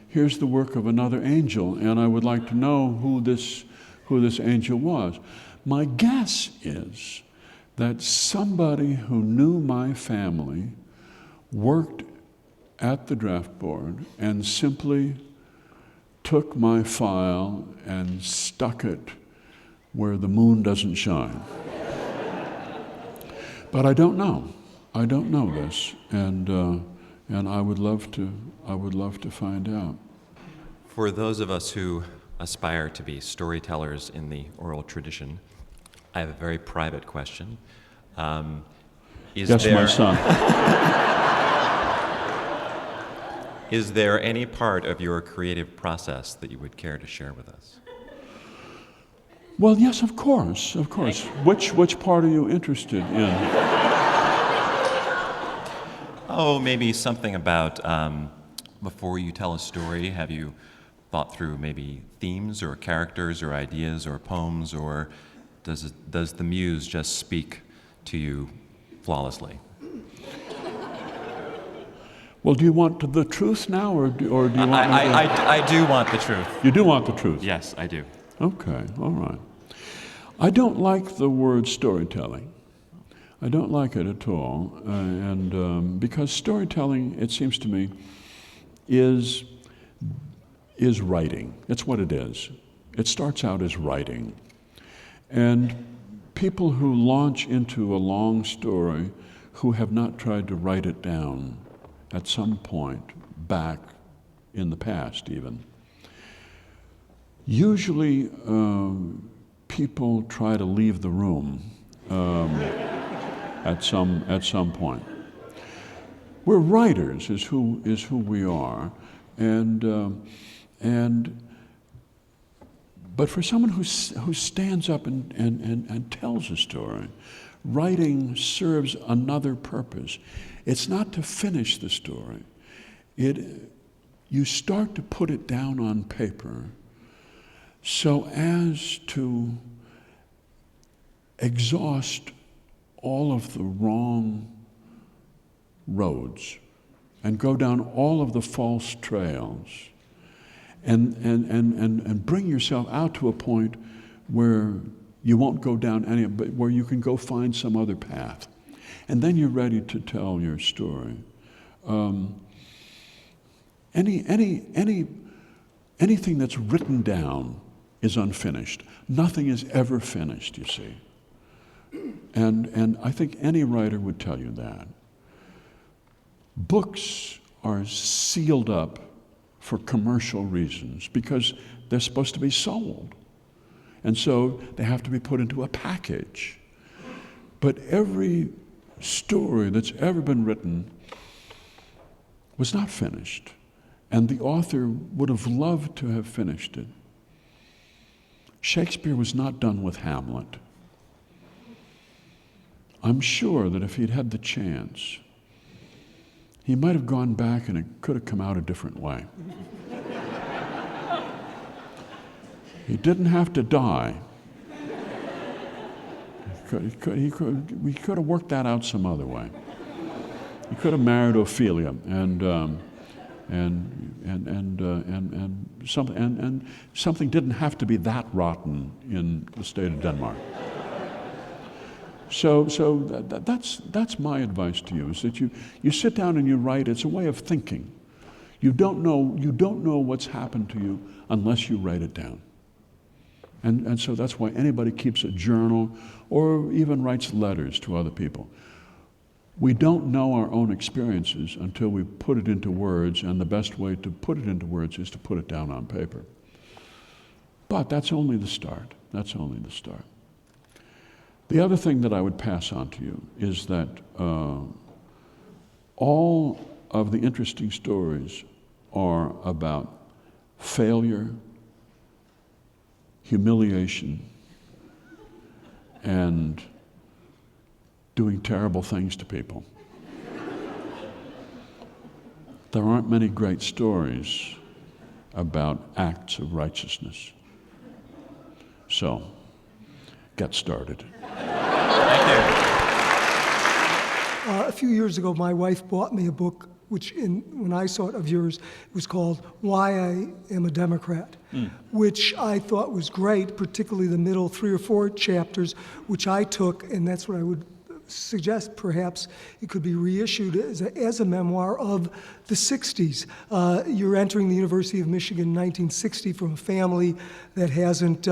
Here's the work of another angel, and I would like to know who this angel was. My guess is that somebody who knew my family worked at the draft board and simply took my file and stuck it where the moon doesn't shine. But I don't know. I don't know this, and I would love to find out. For those of us who aspire to be storytellers in the oral tradition, I have a very private question. Yes, my son. Is there any part of your creative process that you would care to share with us? Well, yes, of course. Which part are you interested in? Oh, maybe something about before you tell a story, have you thought through maybe themes or characters or ideas or poems, or does the muse just speak to you flawlessly? Well, do you want the truth now, or do you want me to... I do want the truth. You do want the truth? Yes, I do. Okay, all right. I don't like the word storytelling. I don't like it at all, and because storytelling, it seems to me, is writing. It's what it is. It starts out as writing. And people who launch into a long story who have not tried to write it down at some point back in the past even, usually people try to leave the room at some point. We're writers is who we are, but for someone who stands up and tells a story, writing serves another purpose. It's not to finish the story. You start to put it down on paper so as to exhaust all of the wrong roads and go down all of the false trails and bring yourself out to a point where you won't go down any, but where you can go find some other path. And then you're ready to tell your story. Anything that's written down is unfinished. Nothing is ever finished, you see. And I think any writer would tell you that. Books are sealed up for commercial reasons because they're supposed to be sold. And so they have to be put into a package. But every story that's ever been written was not finished. And the author would have loved to have finished it. Shakespeare was not done with Hamlet. I'm sure that if he'd had the chance, he might have gone back and it could have come out a different way. He didn't have to die. We could have worked that out some other way. He could have married Ophelia, and and something didn't have to be that rotten in the state of Denmark. So that's my advice to you, is that you sit down and you write. It's a way of thinking. You don't know what's happened to you unless you write it down. And so that's why anybody keeps a journal or even writes letters to other people. We don't know our own experiences until we put it into words, and the best way to put it into words is to put it down on paper. But that's only the start. That's only the start. The other thing that I would pass on to you is that all of the interesting stories are about failure, humiliation, and doing terrible things to people. There aren't many great stories about acts of righteousness. So, get started. Thank you. A few years ago, my wife bought me a book, which when I saw it of yours, it was called Why I Am a Democrat, which I thought was great, particularly the middle 3 or 4 chapters, which I took, and that's what I would suggest perhaps it could be reissued as a memoir of the 60s. You're entering the University of Michigan in 1960 from a family that hasn't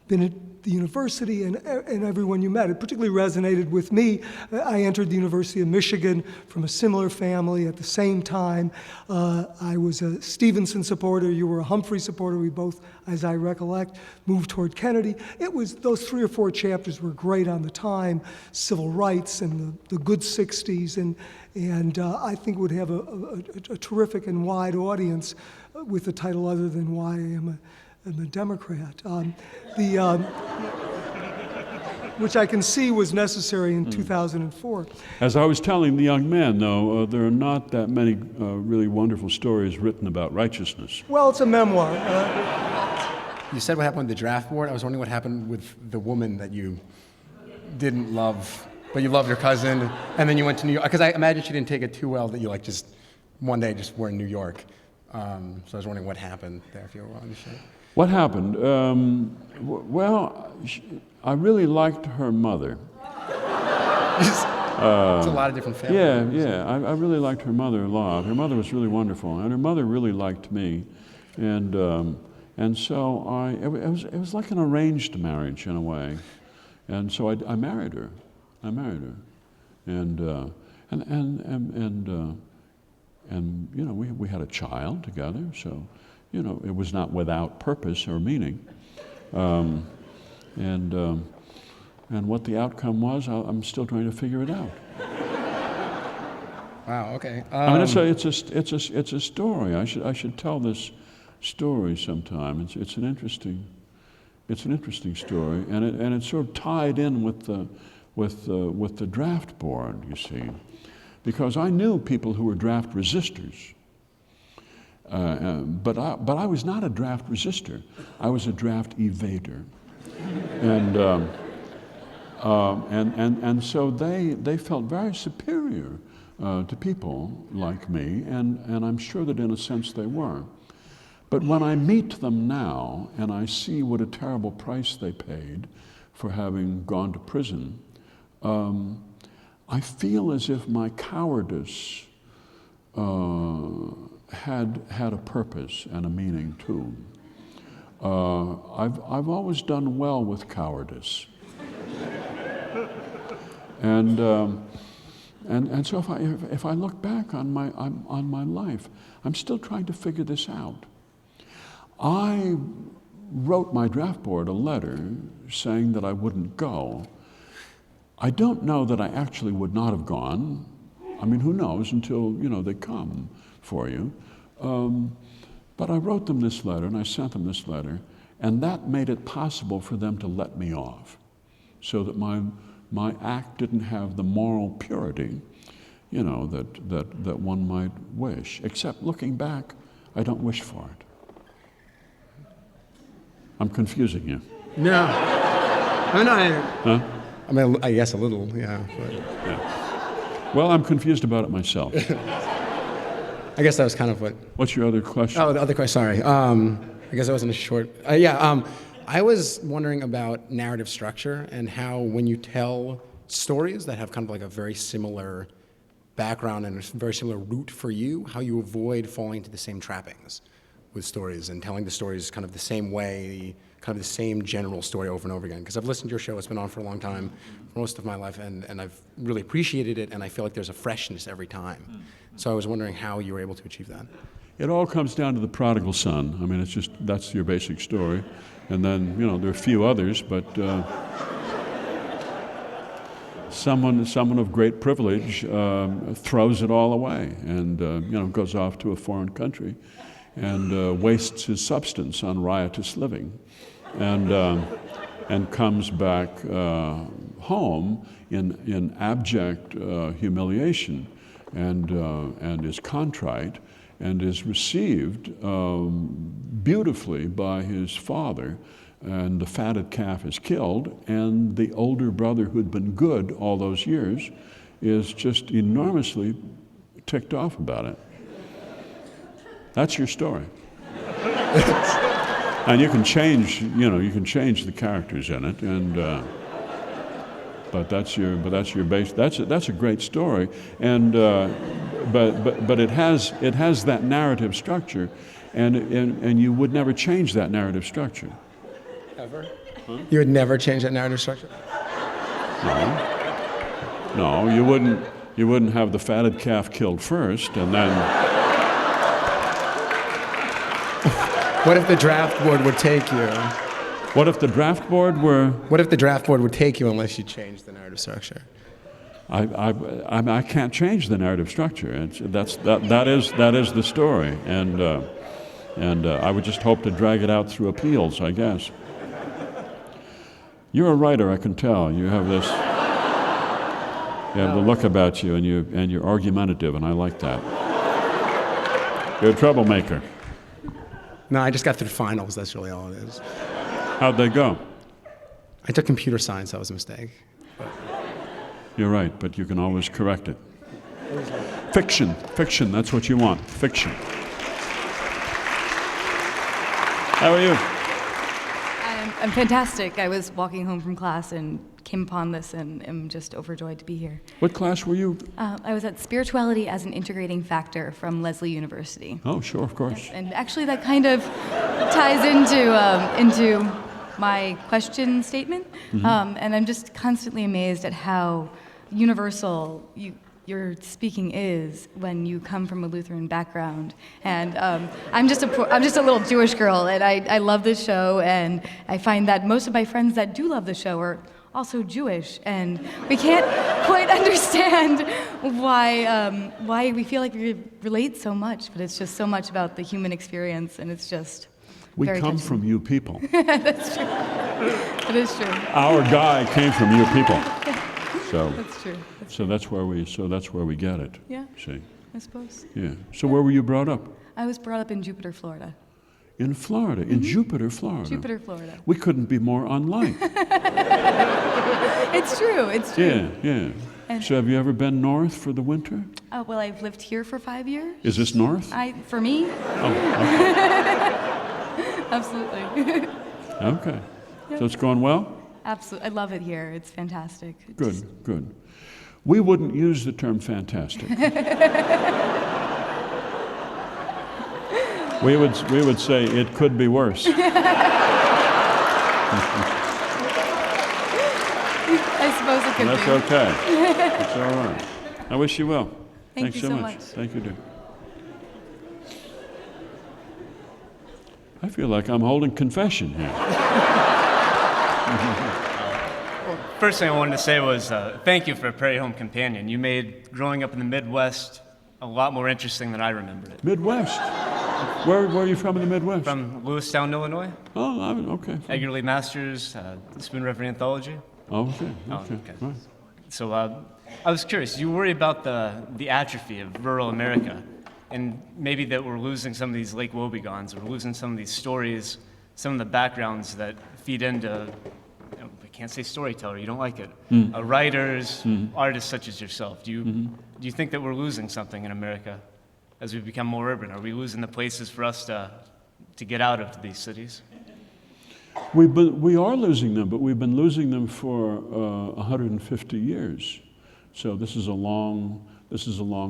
been at the university, and everyone you met. It particularly resonated with me. I entered the University of Michigan from a similar family at the same time. I was a Stevenson supporter, you were a Humphrey supporter. We both, as I recollect, moved toward Kennedy. It was, those 3 or 4 chapters were great on the time, civil rights and the good 60s, and I think would have a terrific and wide audience with a title other than Why I Am a Democrat. Which I can see was necessary in 2004. As I was telling the young man, though, there are not that many really wonderful stories written about righteousness. Well, it's a memoir. You said what happened with the draft board. I was wondering what happened with the woman that you didn't love, but you loved your cousin, and then you went to New York. Because I imagine she didn't take it too well that you like just one day just were in New York. So I was wondering what happened there, if you were willing to share. What happened? I really liked her mother. It's a lot of different families. Yeah. I really liked her mother a lot. Her mother was really wonderful, and her mother really liked me, and so it was like an arranged marriage in a way, and so I married her. And you know, we had a child together, so you know, it was not without purpose or meaning. And what the outcome was, I'm still trying to figure it out. Wow. Okay. I mean, it's a story. I should tell this story sometime. It's an interesting story, and it's sort of tied in with the draft board, you see, because I knew people who were draft resistors. But I was not a draft resistor. I was a draft evader, and so they felt very superior to people like me, and I'm sure that in a sense they were. But when I meet them now and I see what a terrible price they paid for having gone to prison, I feel as if my cowardice had a purpose and a meaning too. I've always done well with cowardice, and so if I look back on my life, I'm still trying to figure this out. I wrote my draft board a letter saying that I wouldn't go. I don't know that I actually would not have gone. I mean, who knows until, you know, they come for you. But I wrote them this letter, and I sent them this letter, and that made it possible for them to let me off, so that my act didn't have the moral purity, you know, that one might wish. Except looking back, I don't wish for it. I'm confusing you. No. I mean, I guess a little, yeah. But. Yeah. Well, I'm confused about it myself. I guess that was kind of what. What's your other question? Oh, the other question. Sorry. I guess that wasn't a short. I was wondering about narrative structure and how when you tell stories that have kind of like a very similar background and a very similar root for you, how you avoid falling into the same trappings with stories and telling the stories kind of the same way, kind of the same general story over and over again. Because I've listened to your show, it's been on for a long time, for most of my life, and I've really appreciated it, and I feel like there's a freshness every time. So I was wondering how you were able to achieve that. It all comes down to the prodigal son. I mean, it's just, that's your basic story. And then, you know, there are a few others, but someone of great privilege throws it all away and, you know, goes off to a foreign country and wastes his substance on riotous living and comes back home in abject humiliation and is contrite and is received beautifully by his father, and the fatted calf is killed, and the older brother who'd been good all those years is just enormously ticked off about it. That's your story. And you can change, you know, you can change the characters in it, and but that's your base. That's a great story, and but it has that narrative structure, and you would never change that narrative structure. Ever? Huh? You would never change that narrative structure? No, you wouldn't. You wouldn't have the fatted calf killed first, and then. What if the draft board would take you? What if the draft board were? What if the draft board would take you unless you changed the narrative structure? I can't change the narrative structure. That is the story, and I would just hope to drag it out through appeals, I guess. You're a writer, I can tell. You have this. You have the look about you, and you're argumentative, and I like that. You're a troublemaker. No, I just got through finals. That's really all it is. How'd they go? I took computer science. That was a mistake. You're right, but you can always correct it. Fiction, that's what you want, fiction. How are you? I'm fantastic. I was walking home from class and came upon this and am just overjoyed to be here. What class were you? I was at Spirituality as an Integrating Factor from Lesley University. Oh, sure, of course. Yes, and actually that kind of ties into my question statement. Mm-hmm. And I'm just constantly amazed at how universal your speaking is when you come from a Lutheran background. And I'm just a little Jewish girl, and I love this show, and I find that most of my friends that do love the show are also Jewish, and we can't quite understand why we feel like we relate so much, but it's just so much about the human experience, and it's just we very come touching. from you people. That's true. That is true. Our guy came from you people. So That's true. so that's where we get it. Yeah. See. I suppose. Yeah. So where were you brought up? I was brought up in Jupiter, Florida. In Florida, in Jupiter, Florida. Jupiter, Florida. We couldn't be more unlike. It's true. It's true. Yeah. And- So have you ever been north for the winter? Well, I've lived here for 5 years. Is this north? For me, Oh, absolutely. okay. So it's going well? Absolutely. I love it here. It's fantastic. Good. We wouldn't use the term fantastic. We would say it could be worse. I suppose it could That's be. okay. It's all right. I wish you well. Thank Thanks you so so much. much. Thank you, dear. I feel like I'm holding confession here. First thing I wanted to say was thank you for Prairie Home Companion. You made growing up in the Midwest a lot more interesting than I remembered it. Midwest. Where are you from in the Midwest? From Lewistown, Illinois. Oh, okay. Edgar Lee Masters, Spoon River Anthology. Oh, okay. Okay. Right. So I was curious, you worry about the atrophy of rural America, and maybe that we're losing some of these Lake Wobegons, we're losing some of these stories, some of the backgrounds that feed into, I can't say storyteller, you don't like it, writers, artists such as yourself. Do you think that we're losing something in America? as we become more urban? Are we losing the places for us to get out of these cities? We are losing them, but we've been losing them for 150 years. So this is a long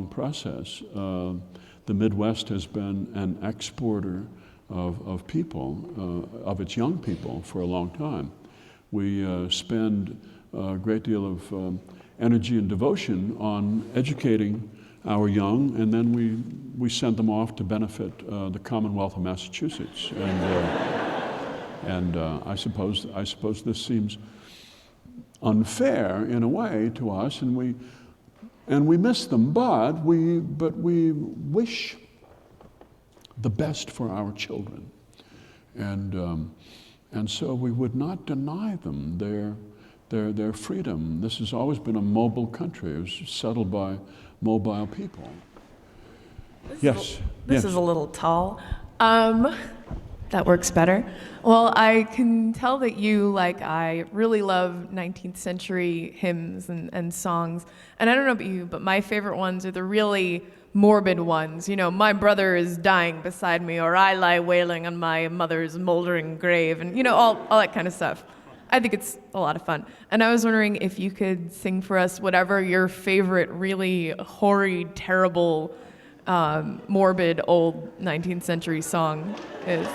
process. The Midwest has been an exporter of people, of its young people, for a long time. We spend a great deal of energy and devotion on educating our young, and then we send them off to benefit the Commonwealth of Massachusetts. And I suppose this seems unfair in a way to us, and we miss them, but we wish the best for our children, and so we would not deny them their freedom. This has always been a mobile country. It was settled by mobile people. This is a little tall. That works better. Well, I can tell that you, like I, really love 19th century hymns and songs. And I don't know about you, but my favorite ones are the really morbid ones. You know, my brother is dying beside me, or I lie wailing on my mother's moldering grave, and, you know, all that kind of stuff. I think it's a lot of fun. And I was wondering if you could sing for us whatever your favorite really hoary, terrible, morbid, old 19th century song is.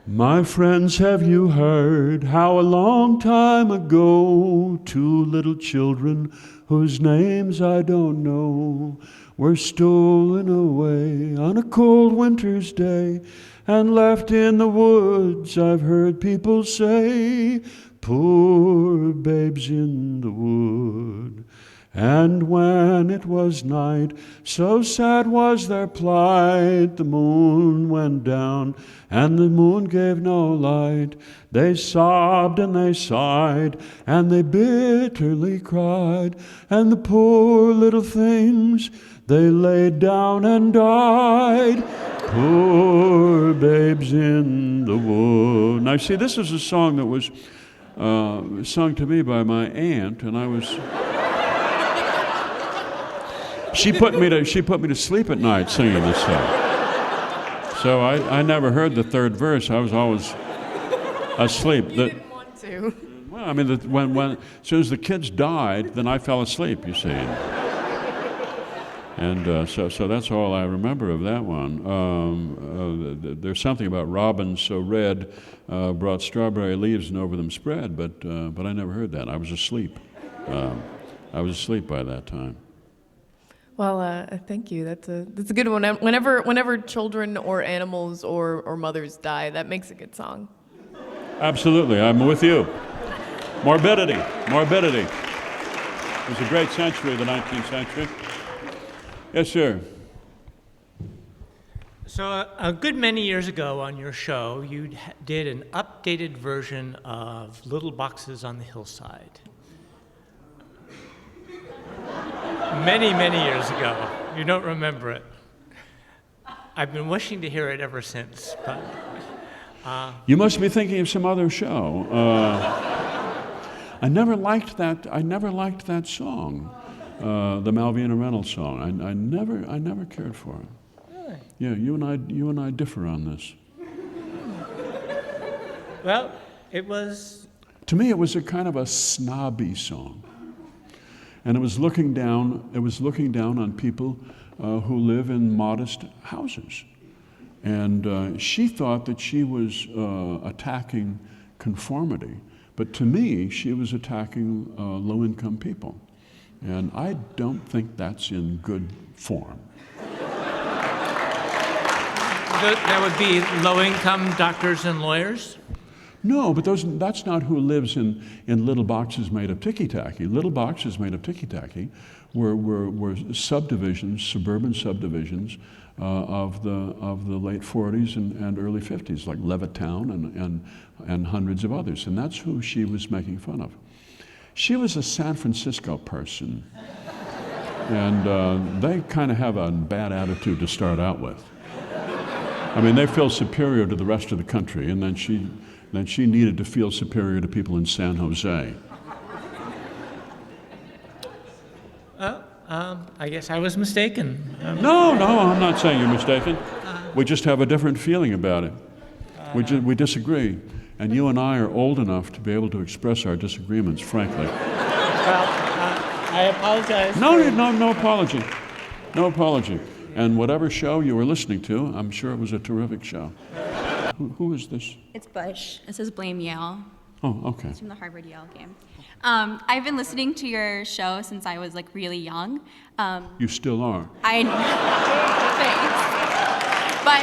My friends, have you heard how a long time ago 2 little children whose names I don't know were stolen away on a cold winter's day and left in the woods? I've heard people say, poor babes in the wood. And when it was night, so sad was their plight, the moon went down, and the moon gave no light. They sobbed and they sighed, and they bitterly cried, and the poor little things, they laid down and died. Poor babes in the wood. Now, see, this is a song that was sung to me by my aunt, and I was... She put me to sleep at night singing this song. So I never heard the third verse. I was always asleep. You didn't want to. Well, I mean, when as soon as the kids died, then I fell asleep, you see. And so that's all I remember of that one. There's something about robins so red brought strawberry leaves and over them spread, but I never heard that. I was asleep. I was asleep by that time. Well, thank you. That's a good one. Whenever children or animals or mothers die, that makes a good song. Absolutely, I'm with you. Morbidity. It was a great century, the 19th century. Yes, sir. So a good many years ago on your show, you did an updated version of Little Boxes on the Hillside. Many, many years ago. You don't remember it. I've been wishing to hear it ever since, but... You must be thinking of some other show. I never liked that song, the Malvina Reynolds song. I never cared for it. Really? Yeah, you and I differ on this. Well, it was... To me, it was a kind of a snobby song. And it was looking down on people who live in modest houses. And she thought that she was attacking conformity. But to me, she was attacking low-income people. And I don't think that's in good form. That would be low-income doctors and lawyers? No, but that's not who lives in little boxes made of ticky-tacky. Little boxes made of ticky-tacky were subdivisions, suburban subdivisions of the late 40s and early 50s, like Levittown and hundreds of others. And that's who she was making fun of. She was a San Francisco person, and they kind of have a bad attitude to start out with. I mean, they feel superior to the rest of the country, and then she needed to feel superior to people in San Jose. I guess I was mistaken. No, I'm not saying you're mistaken. We just have a different feeling about it. We disagree. And you and I are old enough to be able to express our disagreements, frankly. Well, I apologize. No apology. No apology. And whatever show you were listening to, I'm sure it was a terrific show. Who is this? It's Bush. It says blame Yale. Oh, okay. It's from the Harvard-Yale game. I've been listening to your show since I was really young. You still are. Thanks. But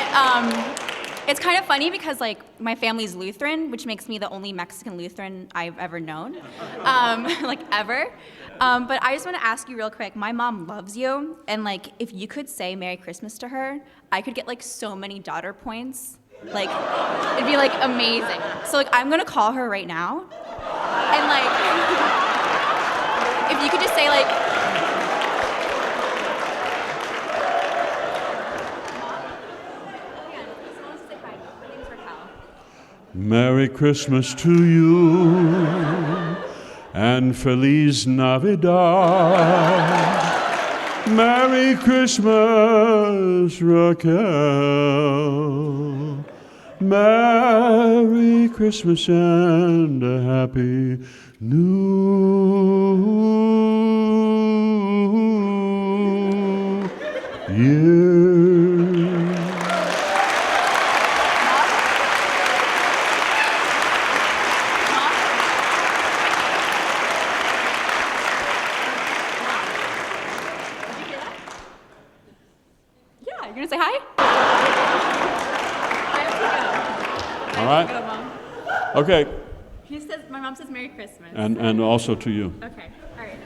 it's kind of funny because my family's Lutheran, which makes me the only Mexican Lutheran I've ever known, ever. But I just want to ask you real quick. My mom loves you, and if you could say Merry Christmas to her, I could get so many daughter points. It'd be amazing. So I'm gonna call her right now, and if you could just say Merry Christmas to you and Feliz Navidad. Merry Christmas, Raquel. Merry Christmas and a Happy New Year. You're gonna say hi? All right. Okay. My mom says Merry Christmas. And also to you. Okay. All right.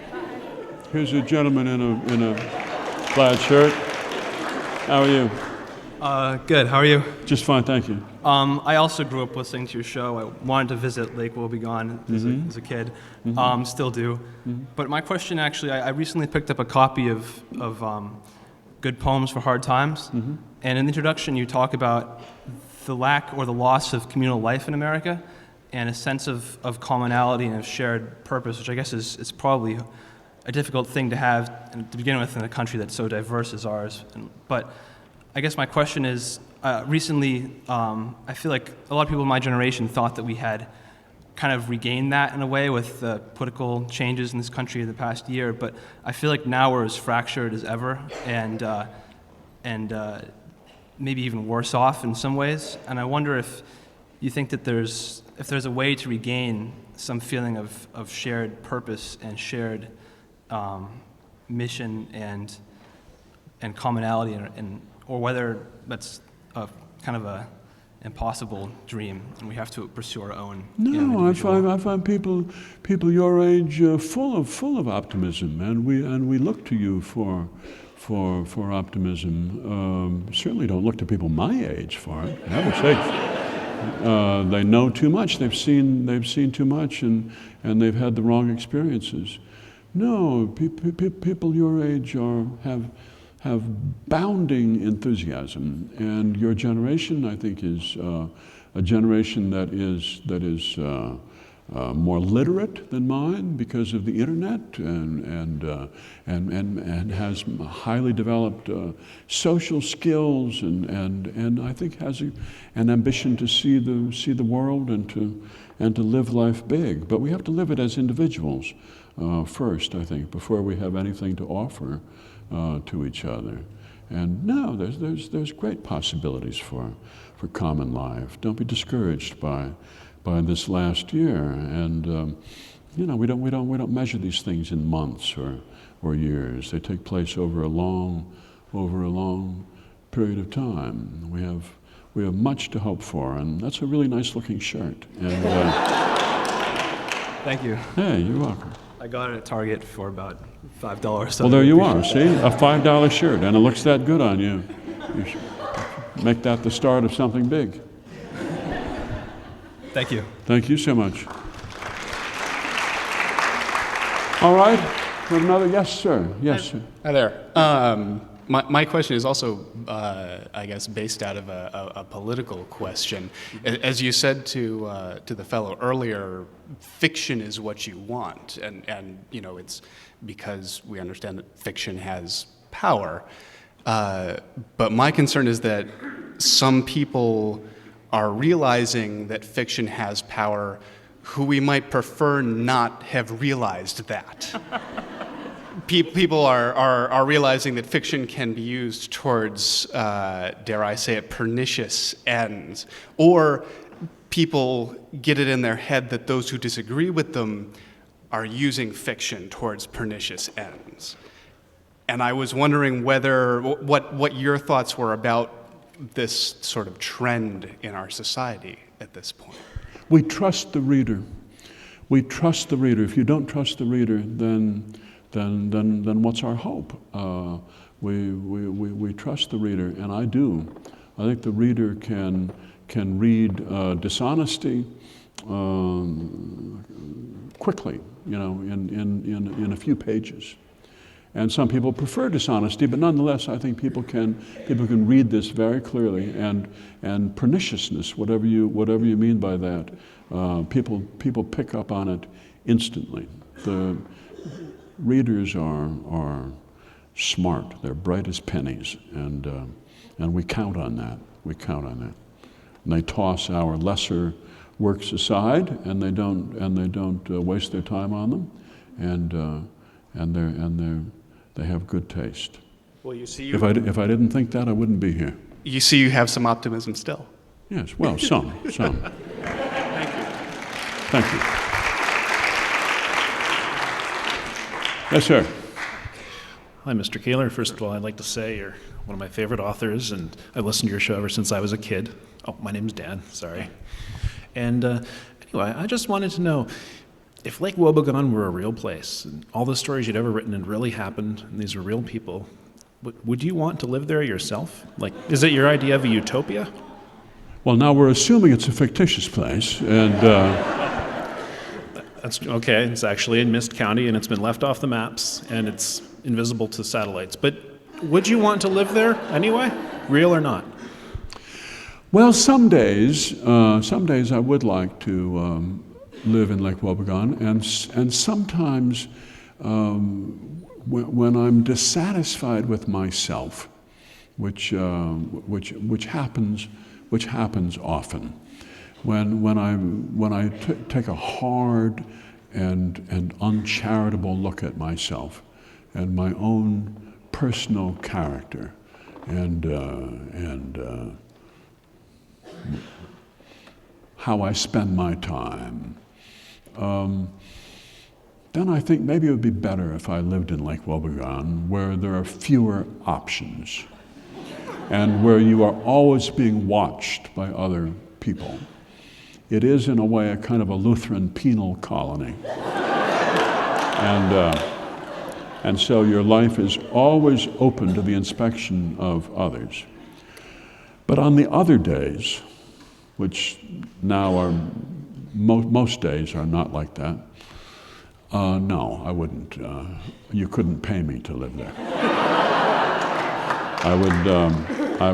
Here's a gentleman in a plaid shirt. How are you? Good. How are you? Just fine, thank you. I also grew up listening to your show. I wanted to visit Lake Wobegon as a kid. Still do. But my question actually, I recently picked up a copy of Good Poems for Hard Times. And in the introduction, you talk about the lack or the loss of communal life in America and a sense of commonality and of shared purpose, which I guess is probably a difficult thing to have to begin with in a country that's so diverse as ours. But I guess my question is, recently, I feel like a lot of people in my generation thought that we had kind of regained that in a way with the political changes in this country in the past year, but I feel like now we're as fractured as ever and maybe even worse off in some ways. And I wonder if you think that there's a way to regain some feeling of shared purpose and shared mission and commonality, or whether that's a kind of a impossible dream and we have to pursue our own. No, I find people your age full of optimism, and we look to you for optimism. Certainly don't look to people my age for it. I would say they know too much. They've seen too much, and they've had the wrong experiences. No, people your age have bounding enthusiasm, and your generation, I think, is a generation that is more literate than mine because of the internet, and has highly developed social skills, and I think has an ambition to see the world and to live life big. But we have to live it as individuals first, I think, before we have anything to offer to each other. And no, there's great possibilities for common life. Don't be discouraged by this last year. And we don't measure these things in months or years. They take place over a long period of time. We have much to hope for, and that's a really nice looking shirt. And Thank you. Hey, you're welcome. I got it at Target for about $5. Well, there you are, see? A $5 shirt, and it looks that good on you. You should make that the start of something big. Thank you. Thank you so much. All right, we have another, yes, sir. Yes, sir. Hi there. My question is also, I guess, based out of a political question. As you said to the fellow earlier, fiction is what you want, and it's because we understand that fiction has power. But my concern is that some people are realizing that fiction has power who we might prefer not have realized that. People are realizing that fiction can be used towards, dare I say it, pernicious ends. Or people get it in their head that those who disagree with them are using fiction towards pernicious ends. And I was wondering what your thoughts were about this sort of trend in our society at this point. We trust the reader. We trust the reader. If you don't trust the reader, then what's our hope? We trust the reader, and I do. I think the reader can read dishonesty quickly, in a few pages. And some people prefer dishonesty, but nonetheless, I think people can read this very clearly. And perniciousness, whatever you mean by that, people pick up on it instantly. The readers are smart; they're bright as pennies, and we count on that. We count on that. And they toss our lesser works aside, and they don't waste their time on them, and they have good taste. Well, you see, if I didn't think that, I wouldn't be here. You see, you have some optimism still. Yes, well, some. Thank you. Thank you. Yes, sir. Hi, Mr. Keillor. First of all, I'd like to say you're one of my favorite authors, and I've listened to your show ever since I was a kid. Oh, my name's Dan, sorry. And anyway, I just wanted to know, if Lake Wobegon were a real place, and all the stories you'd ever written had really happened, and these were real people, would you want to live there yourself? Like, is it your idea of a utopia? Well, now we're assuming it's a fictitious place, and... That's okay. It's actually in Mist County, and it's been left off the maps, and it's invisible to satellites. But would you want to live there anyway, real or not? Well, some days I would like to live in Lake Wobegon, and sometimes when I'm dissatisfied with myself, which happens often. When I take a hard and uncharitable look at myself and my own personal character and how I spend my time, then I think maybe it would be better if I lived in Lake Wobegon, where there are fewer options and where you are always being watched by other people. It is, in a way, a kind of a Lutheran penal colony. And so your life is always open to the inspection of others. But on the other days, which now are, most days are not like that, no, I wouldn't. You couldn't pay me to live there. I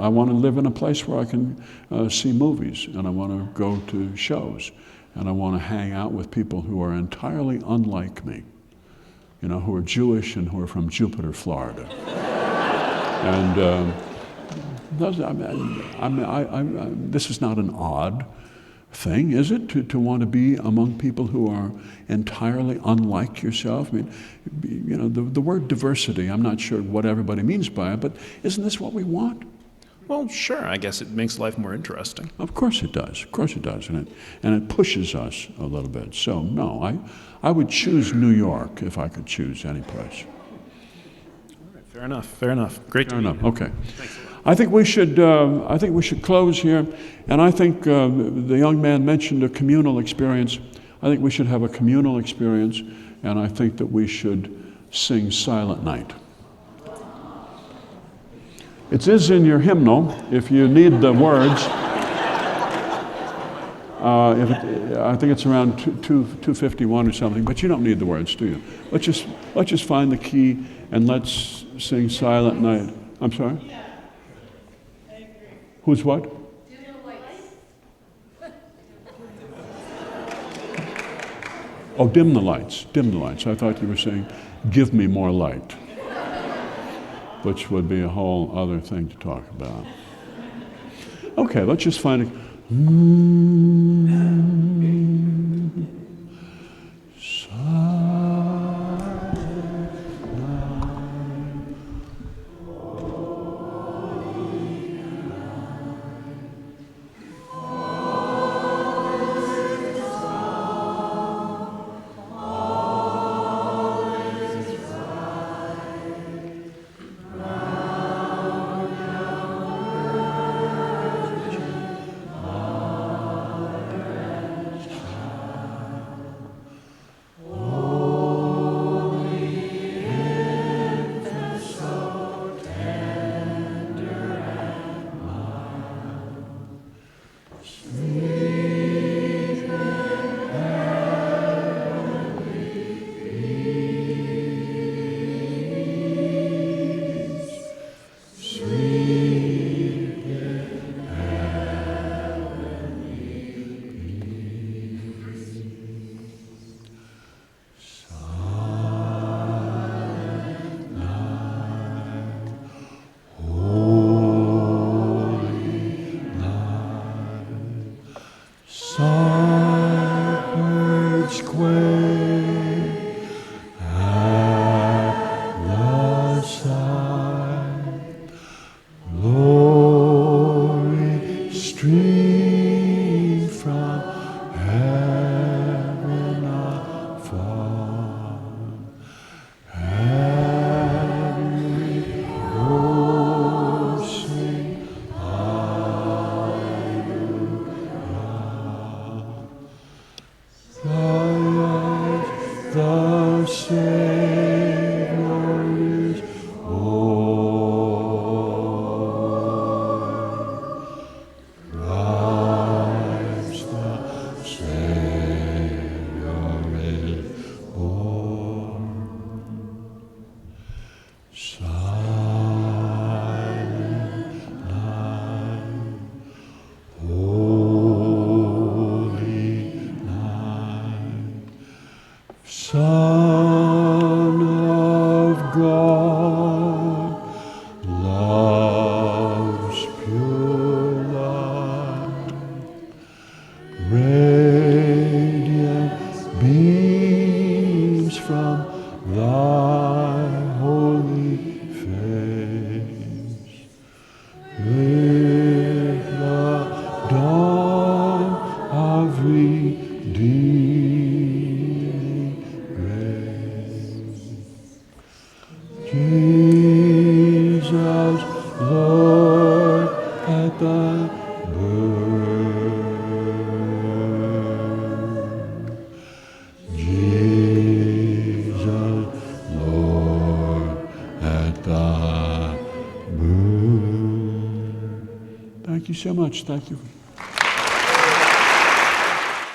want to live in a place where I can see movies, and I want to go to shows, and I want to hang out with people who are entirely unlike me, who are Jewish and who are from Jupiter, Florida. And this is not an odd thing, is it, to want to be among people who are entirely unlike yourself? I mean, the word diversity, I'm not sure what everybody means by it, but isn't this what we want? Well, sure, I guess it makes life more interesting. Of course it does, and it pushes us a little bit. So no, I would choose New York if I could choose any place. All right, fair enough. Great to meet you. Okay. Thanks a lot. I think we should close here, and I think the young man mentioned a communal experience. I think we should have a communal experience, and I think that we should sing Silent Night. It is in your hymnal, if you need the words. I think it's around 251 or something, but you don't need the words, do you? Let's just find the key, and let's sing Silent Night. I'm sorry? Yeah, I agree. Who's what? Dim the lights. Oh, dim the lights. Dim the lights. I thought you were saying, give me more light, which would be a whole other thing to talk about. Okay, let's just find a... Thank you so much. Thank you.